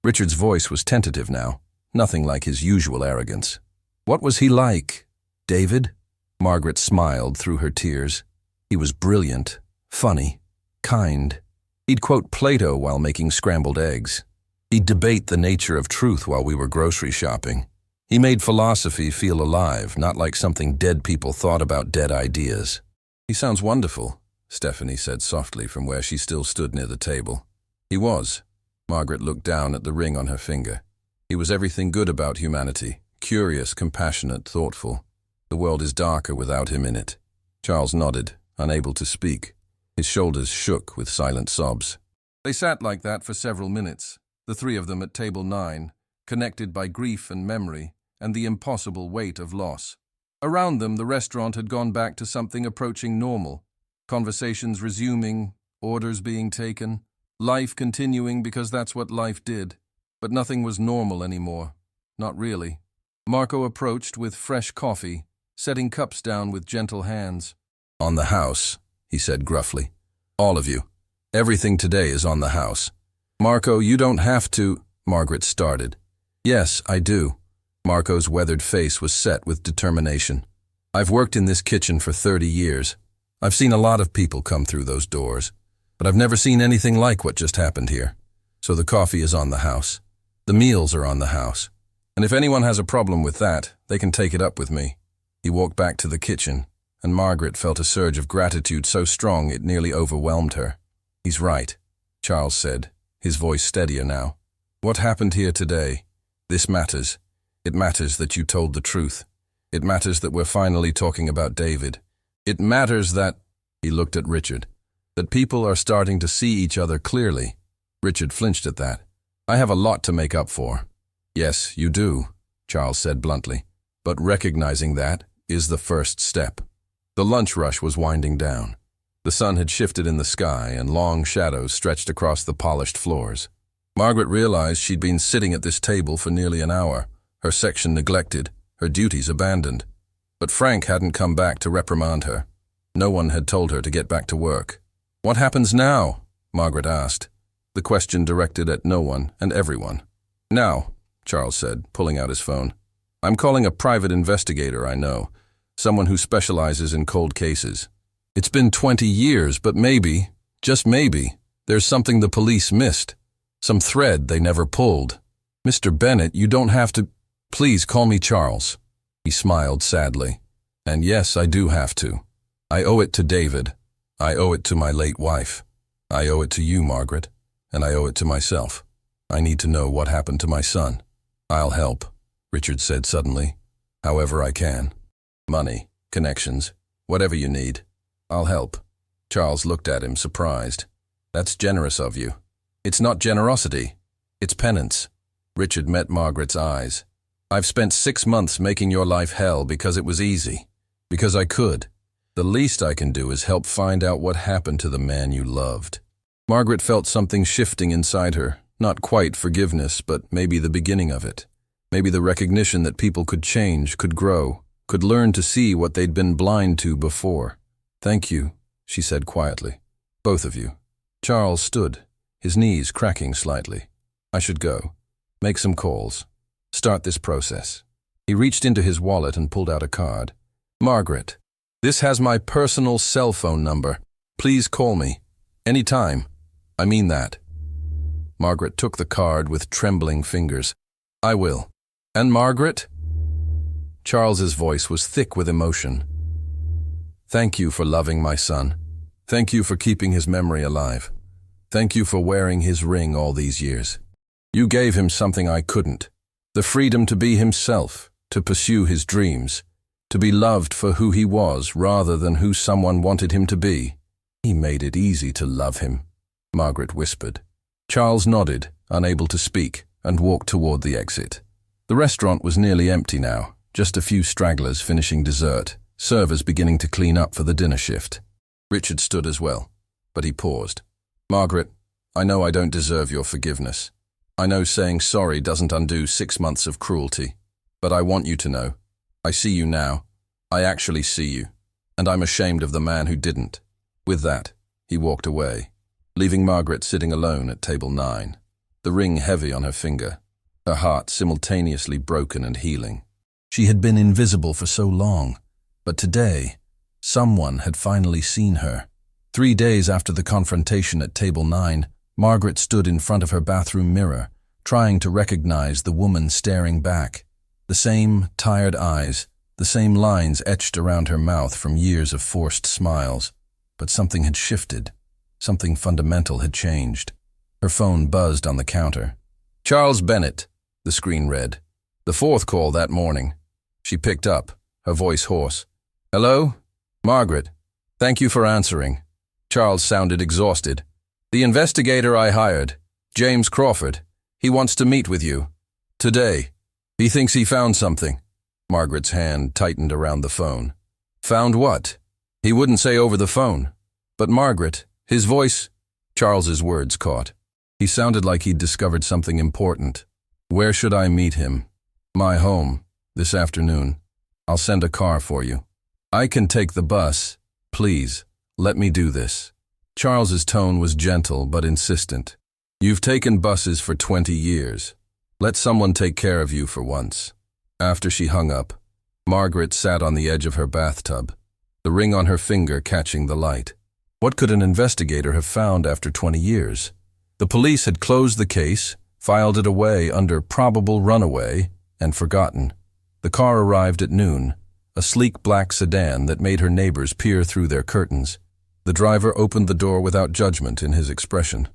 Richard's voice was tentative now, nothing like his usual arrogance. "What was he like, David?" Margaret smiled through her tears. "He was brilliant, funny, kind. He'd quote Plato while making scrambled eggs. He'd debate the nature of truth while we were grocery shopping. He made philosophy feel alive, not like something dead people thought about dead ideas." "He sounds wonderful," Stephanie said softly from where she still stood near the table. "He was." Margaret looked down at the ring on her finger. "He was everything good about humanity, curious, compassionate, thoughtful. The world is darker without him in it." Charles nodded, unable to speak. His shoulders shook with silent sobs. They sat like that for several minutes, the three of them at table 9, connected by grief and memory and the impossible weight of loss. Around them, the restaurant had gone back to something approaching normal. Conversations resuming, orders being taken, life continuing because that's what life did. But nothing was normal anymore. Not really. Marco approached with fresh coffee, setting cups down with gentle hands. "On the house," he said gruffly. "All of you. Everything today is on the house." "Marco, you don't have to," Margaret started. "Yes, I do." Marco's weathered face was set with determination. "I've worked in this kitchen for 30 years. I've seen a lot of people come through those doors, but I've never seen anything like what just happened here. So the coffee is on the house. The meals are on the house. And if anyone has a problem with that, they can take it up with me." He walked back to the kitchen, and Margaret felt a surge of gratitude so strong it nearly overwhelmed her. "He's right," Charles said, his voice steadier now. "What happened here today? This matters. It matters that you told the truth. It matters that we're finally talking about David. It matters that," he looked at Richard, "that people are starting to see each other clearly." Richard flinched at that. "I have a lot to make up for." "Yes, you do," Charles said bluntly, "but recognizing that is the first step." The lunch rush was winding down. The sun had shifted in the sky and long shadows stretched across the polished floors. Margaret realized she'd been sitting at this table for nearly an hour, her section neglected, her duties abandoned. But Frank hadn't come back to reprimand her. No one had told her to get back to work. "What happens now?" Margaret asked, the question directed at no one and everyone. "Now," Charles said, pulling out his phone. "I'm calling a private investigator I know, someone who specializes in cold cases. It's been 20 years, but maybe, just maybe, there's something the police missed, some thread they never pulled. Mr. Bennett, you don't have to. Please call me Charles." He smiled sadly. "And yes, I do have to. I owe it to David. I owe it to my late wife. I owe it to you, Margaret. And I owe it to myself. I need to know what happened to my son." "I'll help," Richard said suddenly. "However I can. Money, connections, whatever you need. I'll help." Charles looked at him, surprised. "That's generous of you." "It's not generosity. It's penance." Richard met Margaret's eyes. "I've spent 6 months making your life hell because it was easy. Because I could. The least I can do is help find out what happened to the man you loved." Margaret felt something shifting inside her, not quite forgiveness, but maybe the beginning of it. Maybe the recognition that people could change, could grow, could learn to see what they'd been blind to before. "Thank you," she said quietly. "Both of you." Charles stood, his knees cracking slightly. "I should go. Make some calls. Start this process." He reached into his wallet and pulled out a card. "Margaret, this has my personal cell phone number. Please call me. Anytime. I mean that." Margaret took the card with trembling fingers. "I will. And Margaret?" Charles's voice was thick with emotion. "Thank you for loving my son. Thank you for keeping his memory alive. Thank you for wearing his ring all these years. You gave him something I couldn't. The freedom to be himself, to pursue his dreams, to be loved for who he was rather than who someone wanted him to be. He made it easy to love him," Margaret whispered. Charles nodded, unable to speak, and walked toward the exit. The restaurant was nearly empty now, just a few stragglers finishing dessert, servers beginning to clean up for the dinner shift. Richard stood as well, but he paused. "Margaret, I know I don't deserve your forgiveness. I know saying sorry doesn't undo 6 months of cruelty, but I want you to know. I see you now. I actually see you. And I'm ashamed of the man who didn't. With that, he walked away, leaving Margaret sitting alone at table 9, the ring heavy on her finger, her heart simultaneously broken and healing. She had been invisible for so long, but today, someone had finally seen her. 3 days after the confrontation at table 9, Margaret stood in front of her bathroom mirror, trying to recognize the woman staring back. The same tired eyes, the same lines etched around her mouth from years of forced smiles. But something had shifted. Something fundamental had changed. Her phone buzzed on the counter. "Charles Bennett," the screen read. The 4th call that morning. She picked up, her voice hoarse. "Hello? Margaret. Thank you for answering." Charles sounded exhausted. "The investigator I hired, James Crawford, he wants to meet with you. Today. He thinks he found something." Margaret's hand tightened around the phone. "Found what?" He wouldn't say over the phone. But Margaret, his voice, Charles's words caught. He sounded like he'd discovered something important. "Where should I meet him?" "My home, this afternoon. I'll send a car for you." "I can take the bus. Please, let me do this." Charles's tone was gentle but insistent. "You've taken buses for 20 years. Let someone take care of you for once." After she hung up, Margaret sat on the edge of her bathtub, the ring on her finger catching the light. What could an investigator have found after 20 years? The police had closed the case, filed it away under probable runaway, and forgotten. The car arrived at noon, a sleek black sedan that made her neighbors peer through their curtains. The driver opened the door without judgment in his expression.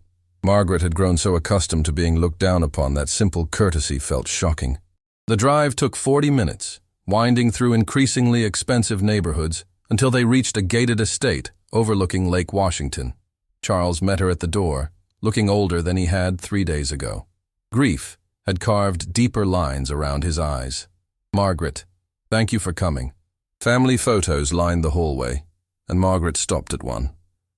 Margaret had grown so accustomed to being looked down upon that simple courtesy felt shocking. The drive took 40 minutes, winding through increasingly expensive neighborhoods until they reached a gated estate overlooking Lake Washington. Charles met her at the door, looking older than he had 3 days ago. Grief had carved deeper lines around his eyes. "Margaret, thank you for coming." Family photos lined the hallway, and Margaret stopped at one.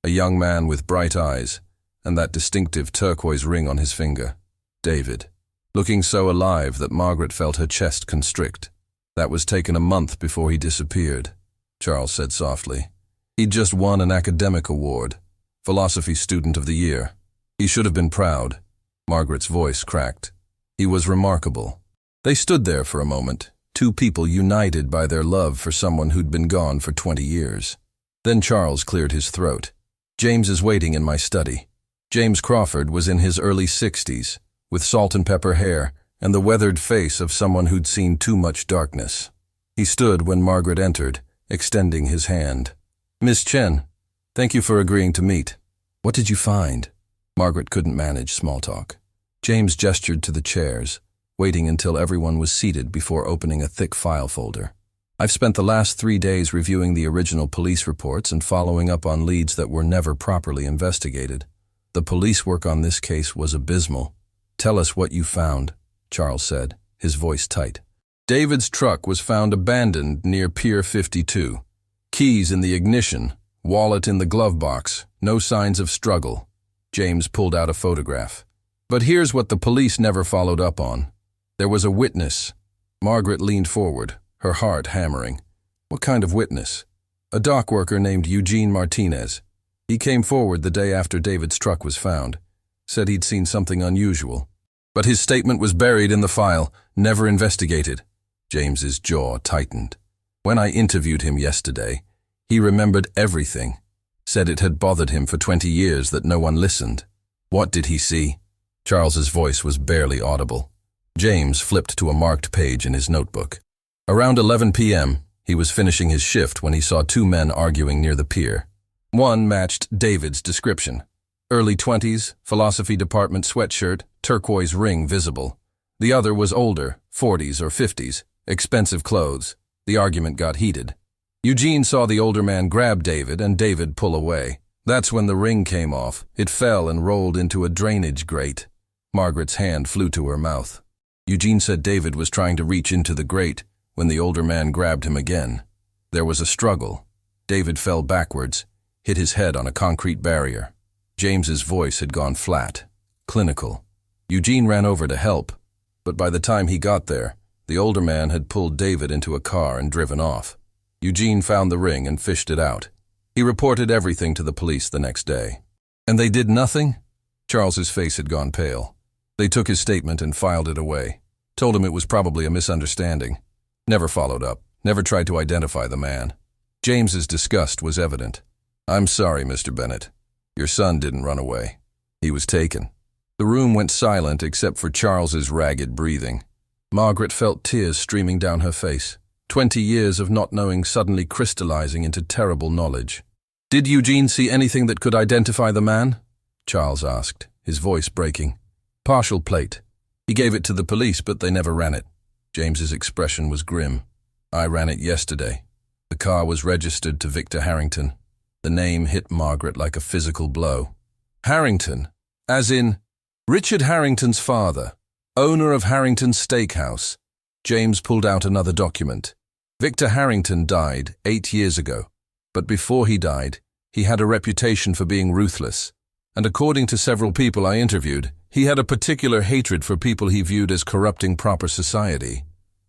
A young man with bright eyes, and that distinctive turquoise ring on his finger. David, looking so alive that Margaret felt her chest constrict. "That was taken a month before he disappeared," Charles said softly. "He'd just won an academic award, Philosophy Student of the Year. He should have been proud." Margaret's voice cracked. "He was remarkable." They stood there for a moment, two people united by their love for someone who'd been gone for 20 years. Then Charles cleared his throat. "James is waiting in my study." James Crawford was in his early 60s, with salt and pepper hair and the weathered face of someone who'd seen too much darkness. He stood when Margaret entered, extending his hand. "Miss Chen, thank you for agreeing to meet." "What did you find?" Margaret couldn't manage small talk. James gestured to the chairs, waiting until everyone was seated before opening a thick file folder. "I've spent the last 3 days reviewing the original police reports and following up on leads that were never properly investigated. The police work on this case was abysmal." "Tell us what you found," Charles said, his voice tight. "David's truck was found abandoned near Pier 52. Keys in the ignition, wallet in the glove box, no signs of struggle." James pulled out a photograph. "But here's what the police never followed up on. There was a witness." Margaret leaned forward, her heart hammering. "What kind of witness?" "A dock worker named Eugene Martinez. He came forward the day after David's truck was found. Said he'd seen something unusual. But his statement was buried in the file, never investigated." James's jaw tightened. "When I interviewed him yesterday, he remembered everything. Said it had bothered him for 20 years that no one listened." "What did he see?" Charles's voice was barely audible. James flipped to a marked page in his notebook. Around 11 p.m., he was finishing his shift when he saw 2 men arguing near the pier. One matched David's description. Early 20s, philosophy department sweatshirt, turquoise ring visible. The other was older, 40s or 50s, expensive clothes. The argument got heated. Eugene saw the older man grab David and David pull away. That's when the ring came off. It fell and rolled into a drainage grate. Margaret's hand flew to her mouth. Eugene said David was trying to reach into the grate when the older man grabbed him again. There was a struggle. David fell backwards, hit his head on a concrete barrier. James's voice had gone flat, clinical. Eugene ran over to help, but by the time he got there, the older man had pulled David into a car and driven off. Eugene found the ring and fished it out. He reported everything to the police the next day. And they did nothing? Charles's face had gone pale. They took his statement and filed it away. Told him it was probably a misunderstanding. Never followed up. Never tried to identify the man. James's disgust was evident. "I'm sorry, Mr. Bennett. Your son didn't run away. He was taken." The room went silent except for Charles's ragged breathing. Margaret felt tears streaming down her face. 20 years of not knowing suddenly crystallizing into terrible knowledge. "Did Eugene see anything that could identify the man?" Charles asked, his voice breaking. "Partial plate. He gave it to the police, but they never ran it." James's expression was grim. "I ran it yesterday. The car was registered to Victor Harrington." The name hit Margaret like a physical blow. Harrington, as in Richard Harrington's father, owner of Harrington's Steakhouse. James pulled out another document. Victor Harrington died 8 years ago, but before he died, he had a reputation for being ruthless. And according to several people I interviewed, he had a particular hatred for people he viewed as corrupting proper society.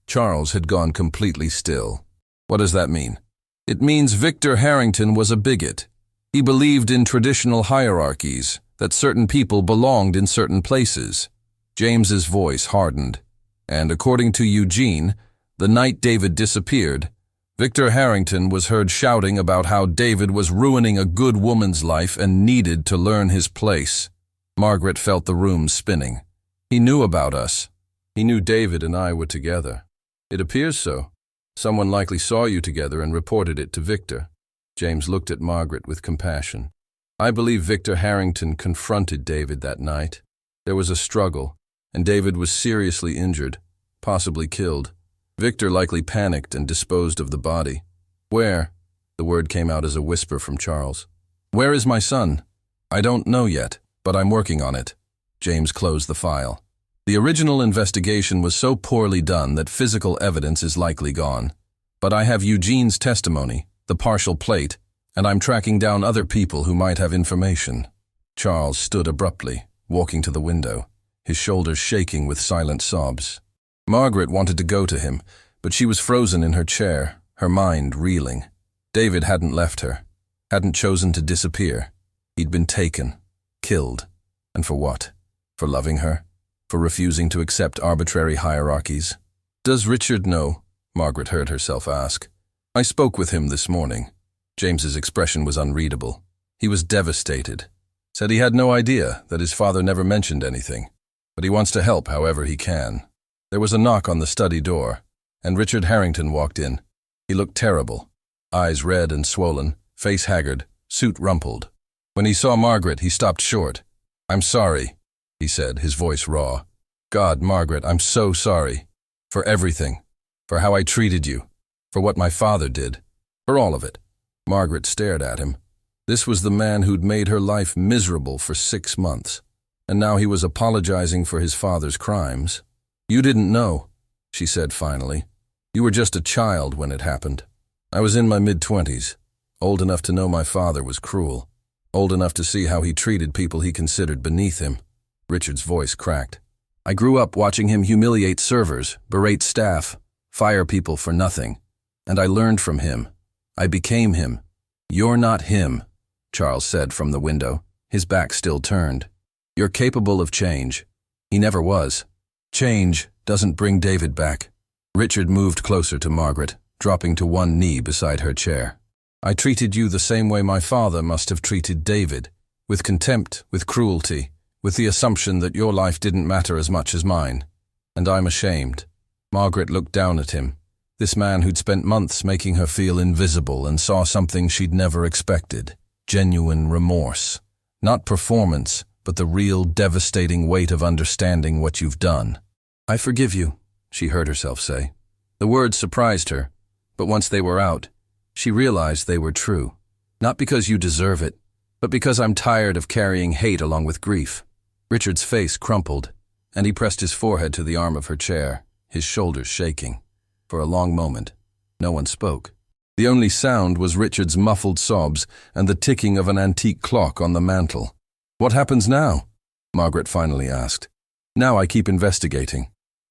Charles had gone completely still. "What does that mean?" "It means Victor Harrington was a bigot. He believed in traditional hierarchies, that certain people belonged in certain places." James's voice hardened. "And according to Eugene, the night David disappeared, Victor Harrington was heard shouting about how David was ruining a good woman's life and needed to learn his place." Margaret felt the room spinning. "He knew about us. He knew David and I were together." "It appears so. Someone likely saw you together and reported it to Victor." James looked at Margaret with compassion. "I believe Victor Harrington confronted David that night. There was a struggle, and David was seriously injured, possibly killed. Victor likely panicked and disposed of the body." "Where?" The word came out as a whisper from Charles. "Where is my son?" "I don't know yet, but I'm working on it." James closed the file. "The original investigation was so poorly done that physical evidence is likely gone. But I have Eugene's testimony, the partial plate, and I'm tracking down other people who might have information." Charles stood abruptly, walking to the window, his shoulders shaking with silent sobs. Margaret wanted to go to him, but she was frozen in her chair, her mind reeling. David hadn't left her, hadn't chosen to disappear. He'd been taken, killed. And for what? For loving her? For refusing to accept arbitrary hierarchies? "Does Richard know?" Margaret heard herself ask. "I spoke with him this morning." James's expression was unreadable. He was devastated. Said he had no idea, that his father never mentioned anything. But he wants to help however he can. There was a knock on the study door, and Richard Harrington walked in. He looked terrible. Eyes red and swollen, face haggard, suit rumpled. When he saw Margaret, he stopped short. "I'm sorry," he said, his voice raw. "God, Margaret, I'm so sorry. For everything. For how I treated you. For what my father did. For all of it." Margaret stared at him. This was the man who'd made her life miserable for 6 months. And now he was apologizing for his father's crimes. "You didn't know," she said finally. "You were just a child when it happened. I was in my mid-20s, old enough to know my father was cruel. Old enough to see how he treated people he considered beneath him." Richard's voice cracked. "I grew up watching him humiliate servers, berate staff, fire people for nothing. And I learned from him. I became him." "You're not him," Charles said from the window, his back still turned. "You're capable of change. He never was. Change doesn't bring David back." Richard moved closer to Margaret, dropping to one knee beside her chair. "I treated you the same way my father must have treated David, with contempt, with cruelty, with the assumption that your life didn't matter as much as mine. And I'm ashamed." Margaret looked down at him, this man who'd spent months making her feel invisible, and saw something she'd never expected. Genuine remorse. Not performance, but the real devastating weight of understanding what you've done. "I forgive you," she heard herself say. The words surprised her, but once they were out, she realized they were true. "Not because you deserve it, but because I'm tired of carrying hate along with grief." Richard's face crumpled, and he pressed his forehead to the arm of her chair, his shoulders shaking. For a long moment, no one spoke. The only sound was Richard's muffled sobs and the ticking of an antique clock on the mantel. "What happens now?" Margaret finally asked. Now I keep investigating.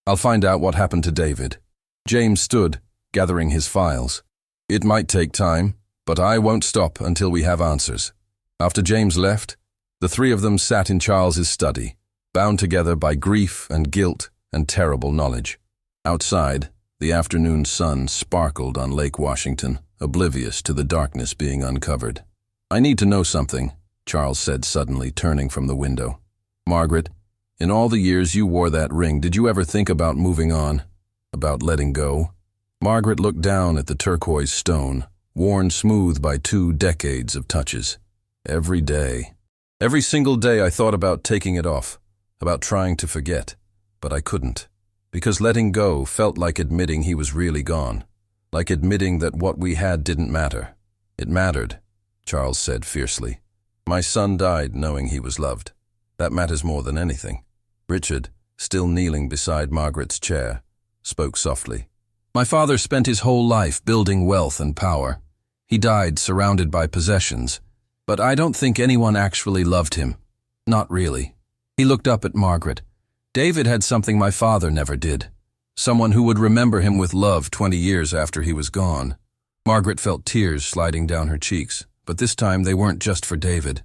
I'll find out what happened to David. James stood, gathering his files. It might take time, but I won't stop until we have answers. After James left, the three of them sat in Charles's study, bound together by grief and guilt and terrible knowledge. Outside, the afternoon sun sparkled on Lake Washington, oblivious to the darkness being uncovered. I need to know something, Charles said suddenly, turning from the window. Margaret, in all the years you wore that ring, did you ever think about moving on? About letting go? Margaret looked down at the turquoise stone, worn smooth by 2 decades of touches. Every day. Every single day I thought about taking it off, about trying to forget, but I couldn't. Because letting go felt like admitting he was really gone, like admitting that what we had didn't matter. It mattered, Charles said fiercely. My son died knowing he was loved. That matters more than anything. Richard, still kneeling beside Margaret's chair, spoke softly. My father spent his whole life building wealth and power. He died surrounded by possessions, but I don't think anyone actually loved him. Not really. He looked up at Margaret. David had something my father never did. Someone who would remember him with love 20 years after he was gone. Margaret felt tears sliding down her cheeks, but this time they weren't just for David.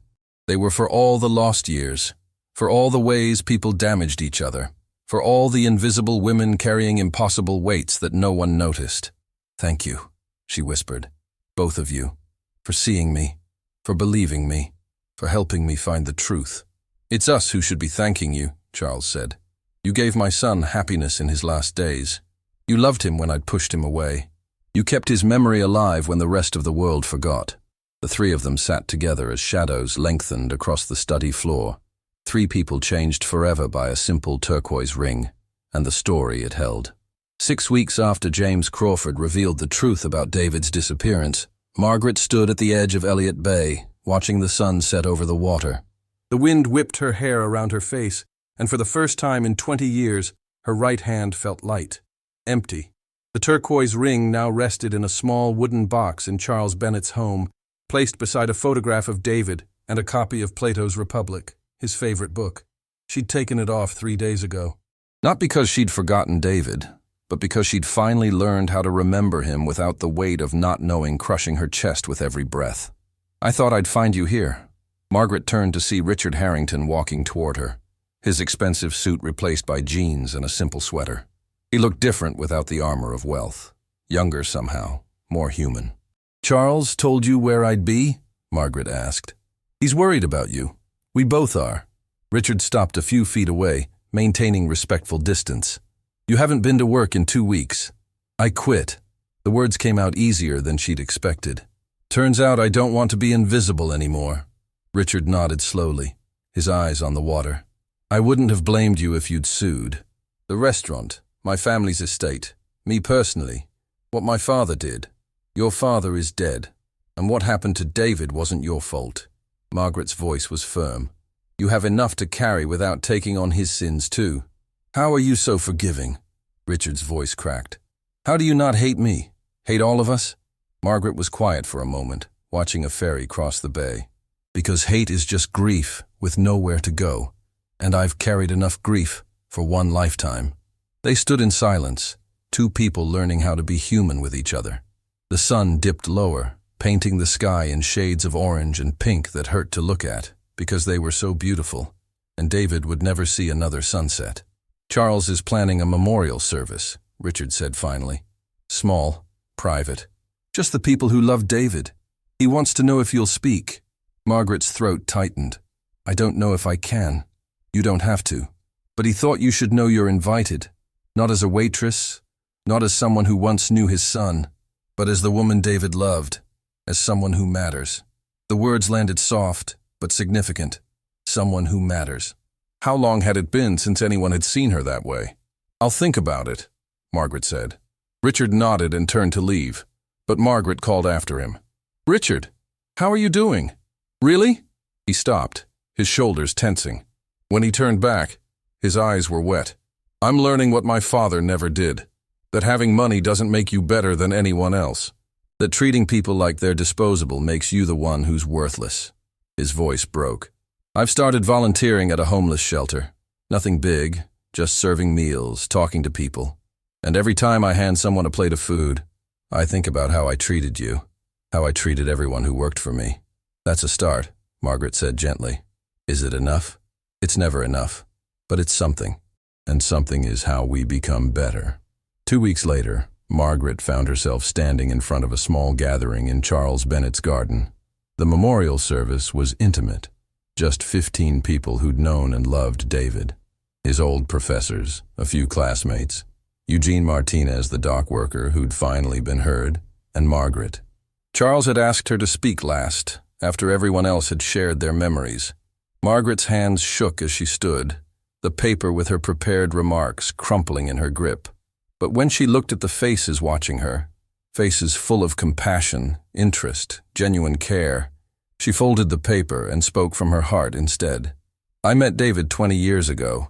They were for all the lost years, for all the ways people damaged each other, for all the invisible women carrying impossible weights that no one noticed. Thank you, she whispered. Both of you, for seeing me, for believing me, for helping me find the truth. It's us who should be thanking you, Charles said. You gave my son happiness in his last days. You loved him when I'd pushed him away. You kept his memory alive when the rest of the world forgot. The three of them sat together as shadows lengthened across the study floor. 3 people changed forever by a simple turquoise ring, and the story it held. 6 weeks after James Crawford revealed the truth about David's disappearance, Margaret stood at the edge of Elliott Bay, watching the sun set over the water. The wind whipped her hair around her face, and for the first time in 20 years, her right hand felt light, empty. The turquoise ring now rested in a small wooden box in Charles Bennett's home, placed beside a photograph of David and a copy of Plato's Republic, his favorite book. She'd taken it off 3 days ago. Not because she'd forgotten David, but because she'd finally learned how to remember him without the weight of not knowing crushing her chest with every breath. I thought I'd find you here. Margaret turned to see Richard Harrington walking toward her, his expensive suit replaced by jeans and a simple sweater. He looked different without the armor of wealth. Younger somehow, more human. Charles told you where I'd be? Margaret asked. He's worried about you. We both are. Richard stopped a few feet away, maintaining respectful distance. You haven't been to work in 2 weeks. I quit. The words came out easier than she'd expected. Turns out I don't want to be invisible anymore. Richard nodded slowly, his eyes on the water. I wouldn't have blamed you if you'd sued. The restaurant, my family's estate, me personally, what my father did. Your father is dead, and what happened to David wasn't your fault. Margaret's voice was firm. You have enough to carry without taking on his sins too. How are you so forgiving? Richard's voice cracked. How do you not hate me? Hate all of us? Margaret was quiet for a moment, watching a ferry cross the bay. Because hate is just grief with nowhere to go, and I've carried enough grief for 1 lifetime. They stood in silence, 2 people learning how to be human with each other. The sun dipped lower, painting the sky in shades of orange and pink that hurt to look at, because they were so beautiful, and David would never see another sunset. Charles is planning a memorial service, Richard said finally. Small, private. Just the people who love David. He wants to know if you'll speak. Margaret's throat tightened. I don't know if I can. You don't have to. But he thought you should know you're invited. Not as a waitress, not as someone who once knew his son, but as the woman David loved, as someone who matters. The words landed soft, but significant. Someone who matters. How long had it been since anyone had seen her that way? I'll think about it, Margaret said. Richard nodded and turned to leave, but Margaret called after him. Richard, how are you doing? Really? He stopped, his shoulders tensing. When he turned back, his eyes were wet. I'm learning what my father never did. That having money doesn't make you better than anyone else. That treating people like they're disposable makes you the one who's worthless. His voice broke. I've started volunteering at a homeless shelter. Nothing big, just serving meals, talking to people. And every time I hand someone a plate of food, I think about how I treated you, how I treated everyone who worked for me. That's a start, Margaret said gently. Is it enough? It's never enough, but it's something. And something is how we become better. 2 weeks later, Margaret found herself standing in front of a small gathering in Charles Bennett's garden. The memorial service was intimate. Just 15 people who'd known and loved David. His old professors, a few classmates, Eugene Martinez, the dock worker who'd finally been heard, and Margaret. Charles had asked her to speak last, after everyone else had shared their memories. Margaret's hands shook as she stood, the paper with her prepared remarks crumpling in her grip. But when she looked at the faces watching her, faces full of compassion, interest, genuine care, she folded the paper and spoke from her heart instead. I met David 20 years ago,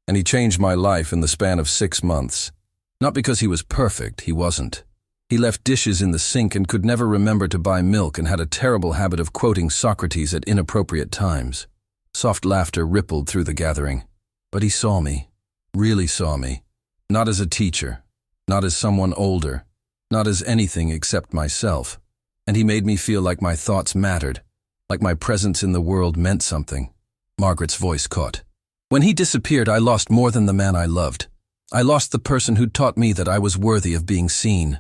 and he changed my life in the span of 6 months. Not because he was perfect, he wasn't. He left dishes in the sink and could never remember to buy milk and had a terrible habit of quoting Socrates at inappropriate times. Soft laughter rippled through the gathering. But he saw me, really saw me. Not as a teacher, not as someone older, not as anything except myself. And he made me feel like my thoughts mattered, like my presence in the world meant something. Margaret's voice caught. When he disappeared, I lost more than the man I loved. I lost the person who'd taught me that I was worthy of being seen.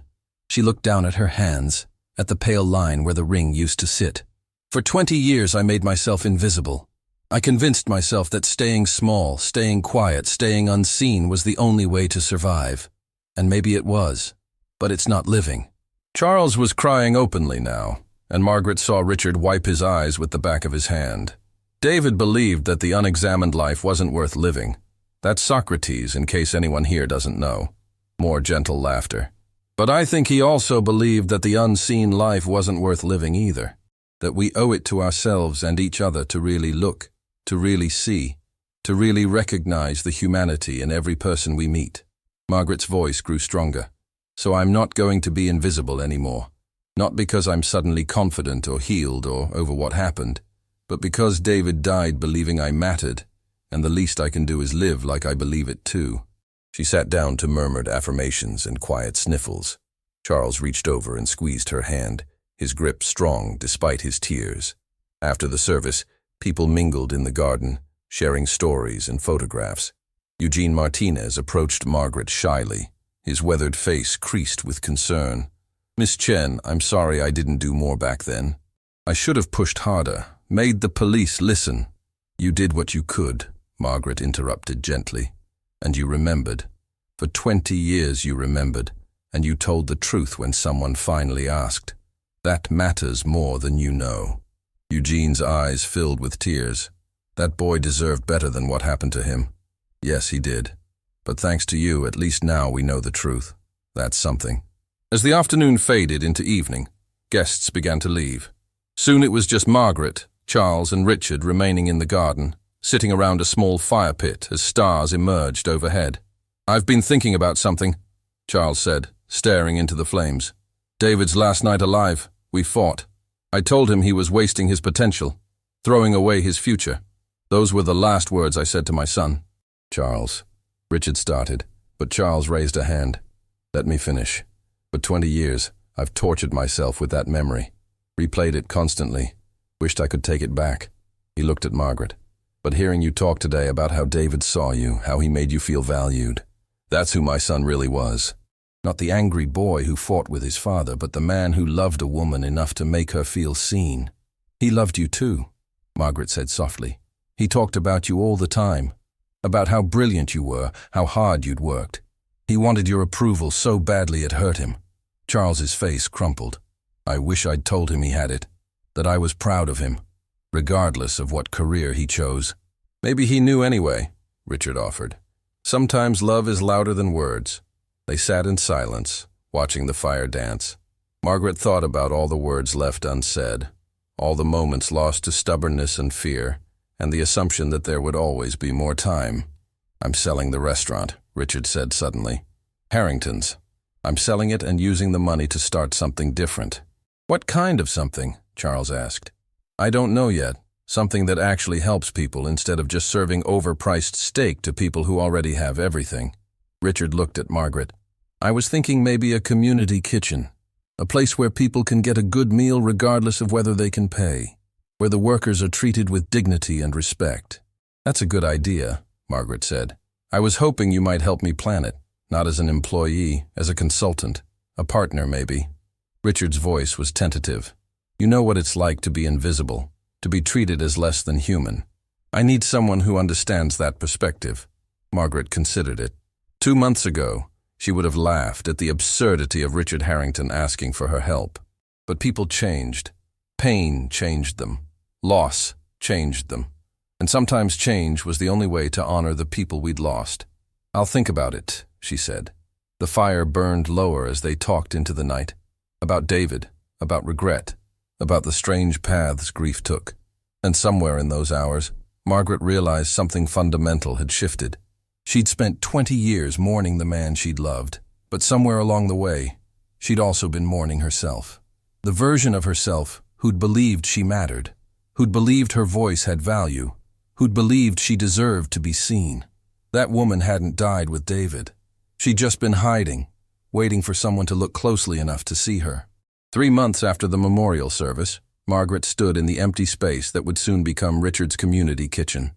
She looked down at her hands, at the pale line where the ring used to sit. For 20 years I made myself invisible. I convinced myself that staying small, staying quiet, staying unseen was the only way to survive. And maybe it was, but it's not living. Charles was crying openly now, and Margaret saw Richard wipe his eyes with the back of his hand. David believed that the unexamined life wasn't worth living. That's Socrates, in case anyone here doesn't know. More gentle laughter. But I think he also believed that the unseen life wasn't worth living either. That we owe it to ourselves and each other to really look, to really see, to really recognize the humanity in every person we meet. Margaret's voice grew stronger. So I'm not going to be invisible anymore. Not because I'm suddenly confident or healed or over what happened, but because David died believing I mattered, and the least I can do is live like I believe it too. She sat down to murmured affirmations and quiet sniffles. Charles reached over and squeezed her hand, his grip strong despite his tears. After the service, people mingled in the garden, sharing stories and photographs. Eugene Martinez approached Margaret shyly, his weathered face creased with concern. Miss Chen, I'm sorry I didn't do more back then. I should have pushed harder, made the police listen. You did what you could, Margaret interrupted gently. And you remembered. For 20 years you remembered, and you told the truth when someone finally asked. That matters more than you know. Eugene's eyes filled with tears. That boy deserved better than what happened to him. Yes, he did. But thanks to you, at least now we know the truth. That's something. As the afternoon faded into evening, guests began to leave. Soon it was just Margaret, Charles, and Richard remaining in the garden, sitting around a small fire pit as stars emerged overhead. I've been thinking about something, Charles said, staring into the flames. David's last night alive, we fought. I told him he was wasting his potential, throwing away his future. Those were the last words I said to my son. Charles. Richard started, but Charles raised a hand. Let me finish. For 20 years, I've tortured myself with that memory. Replayed it constantly. Wished I could take it back. He looked at Margaret. But hearing you talk today about how David saw you, how he made you feel valued, that's who my son really was. Not the angry boy who fought with his father, but the man who loved a woman enough to make her feel seen. He loved you too, Margaret said softly. He talked about you all the time. About how brilliant you were, how hard you'd worked. He wanted your approval so badly it hurt him. Charles's face crumpled. I wish I'd told him he had it, that I was proud of him, regardless of what career he chose. Maybe he knew anyway, Richard offered. Sometimes love is louder than words. They sat in silence, watching the fire dance. Margaret thought about all the words left unsaid, all the moments lost to stubbornness and fear, and the assumption that there would always be more time. I'm selling the restaurant, Richard said suddenly. Harrington's. I'm selling it and using the money to start something different. What kind of something? Charles asked. I don't know yet. Something that actually helps people instead of just serving overpriced steak to people who already have everything. Richard looked at Margaret. I was thinking maybe a community kitchen. A place where people can get a good meal regardless of whether they can pay. Where the workers are treated with dignity and respect. That's a good idea, Margaret said. I was hoping you might help me plan it. Not as an employee, as a consultant. A partner, maybe. Richard's voice was tentative. You know what it's like to be invisible, to be treated as less than human. I need someone who understands that perspective. Margaret considered it. 2 months ago, she would have laughed at the absurdity of Richard Harrington asking for her help. But people changed. Pain changed them. Loss changed them. And sometimes change was the only way to honor the people we'd lost. I'll think about it, she said. The fire burned lower as they talked into the night. About David, about regret, about the strange paths grief took. And somewhere in those hours, Margaret realized something fundamental had shifted. She'd spent 20 years mourning the man she'd loved, but somewhere along the way, she'd also been mourning herself. The version of herself who'd believed she mattered, who'd believed her voice had value, who'd believed she deserved to be seen. That woman hadn't died with David. She'd just been hiding, waiting for someone to look closely enough to see her. 3 months after the memorial service, Margaret stood in the empty space that would soon become Richard's community kitchen.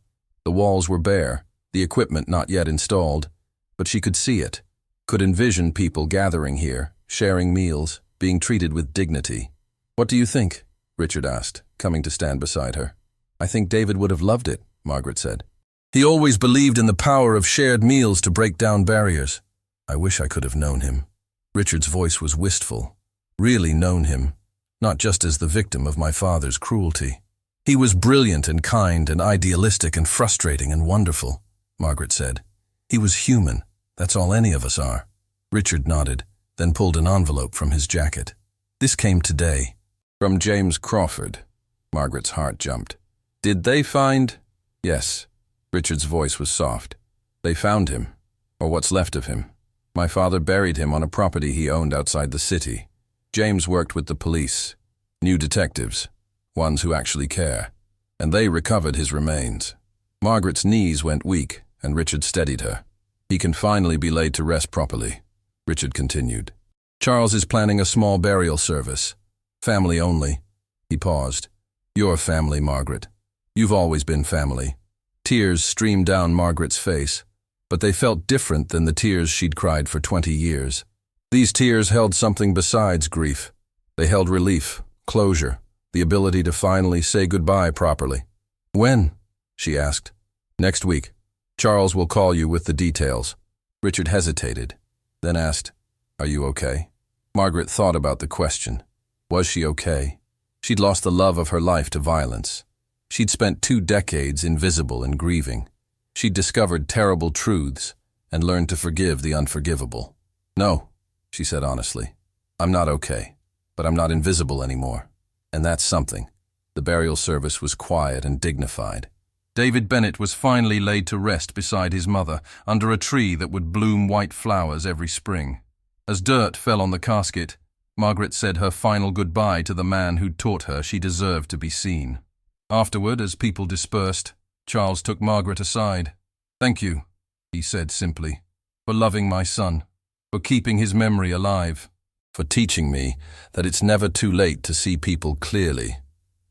The walls were bare, the equipment not yet installed, but she could see it, could envision people gathering here, sharing meals, being treated with dignity. What do you think? Richard asked, coming to stand beside her. I think David would have loved it, Margaret said. He always believed in the power of shared meals to break down barriers. I wish I could have known him. Richard's voice was wistful. Really known him, not just as the victim of my father's cruelty. He was brilliant and kind and idealistic and frustrating and wonderful, Margaret said. He was human. That's all any of us are. Richard nodded, then pulled an envelope from his jacket. This came today. From James Crawford. Margaret's heart jumped. Did they find? Yes. Richard's voice was soft. They found him, or what's left of him. My father buried him on a property he owned outside the city. James worked with the police, new detectives, ones who actually care, and they recovered his remains. Margaret's knees went weak, and Richard steadied her. He can finally be laid to rest properly, Richard continued. Charles is planning a small burial service. Family only. He paused. Your family, Margaret. You've always been family. Tears streamed down Margaret's face, but they felt different than the tears she'd cried for 20 years. These tears held something besides grief. They held relief, closure, the ability to finally say goodbye properly. When? She asked. Next week. Charles will call you with the details. Richard hesitated, then asked, Are you okay? Margaret thought about the question. Was she okay? She'd lost the love of her life to violence. She'd spent 2 decades invisible and grieving. She'd discovered terrible truths and learned to forgive the unforgivable. No, she said honestly. I'm not okay, but I'm not invisible anymore. And that's something. The burial service was quiet and dignified. David Bennett was finally laid to rest beside his mother, under a tree that would bloom white flowers every spring. As dirt fell on the casket, Margaret said her final goodbye to the man who'd taught her she deserved to be seen. Afterward, as people dispersed, Charles took Margaret aside. Thank you, he said simply, for loving my son, for keeping his memory alive, for teaching me that it's never too late to see people clearly.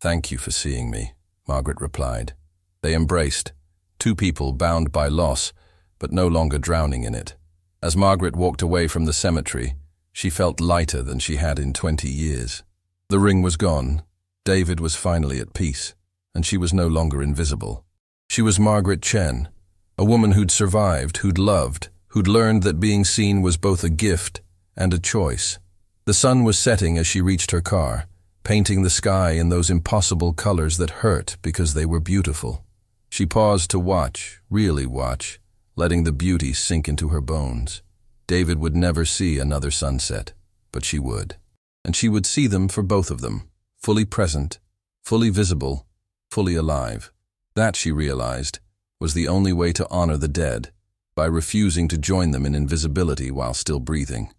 Thank you for seeing me, Margaret replied. They embraced, 2 people bound by loss, but no longer drowning in it. As Margaret walked away from the cemetery, she felt lighter than she had in 20 years. The ring was gone, David was finally at peace, and she was no longer invisible. She was Margaret Chen, a woman who'd survived, who'd loved, who'd learned that being seen was both a gift and a choice. The sun was setting as she reached her car, painting the sky in those impossible colors that hurt because they were beautiful. She paused to watch, really watch, letting the beauty sink into her bones. David would never see another sunset, but she would. And she would see them for both of them, fully present, fully visible, fully alive. That, she realized, was the only way to honor the dead, by refusing to join them in invisibility while still breathing.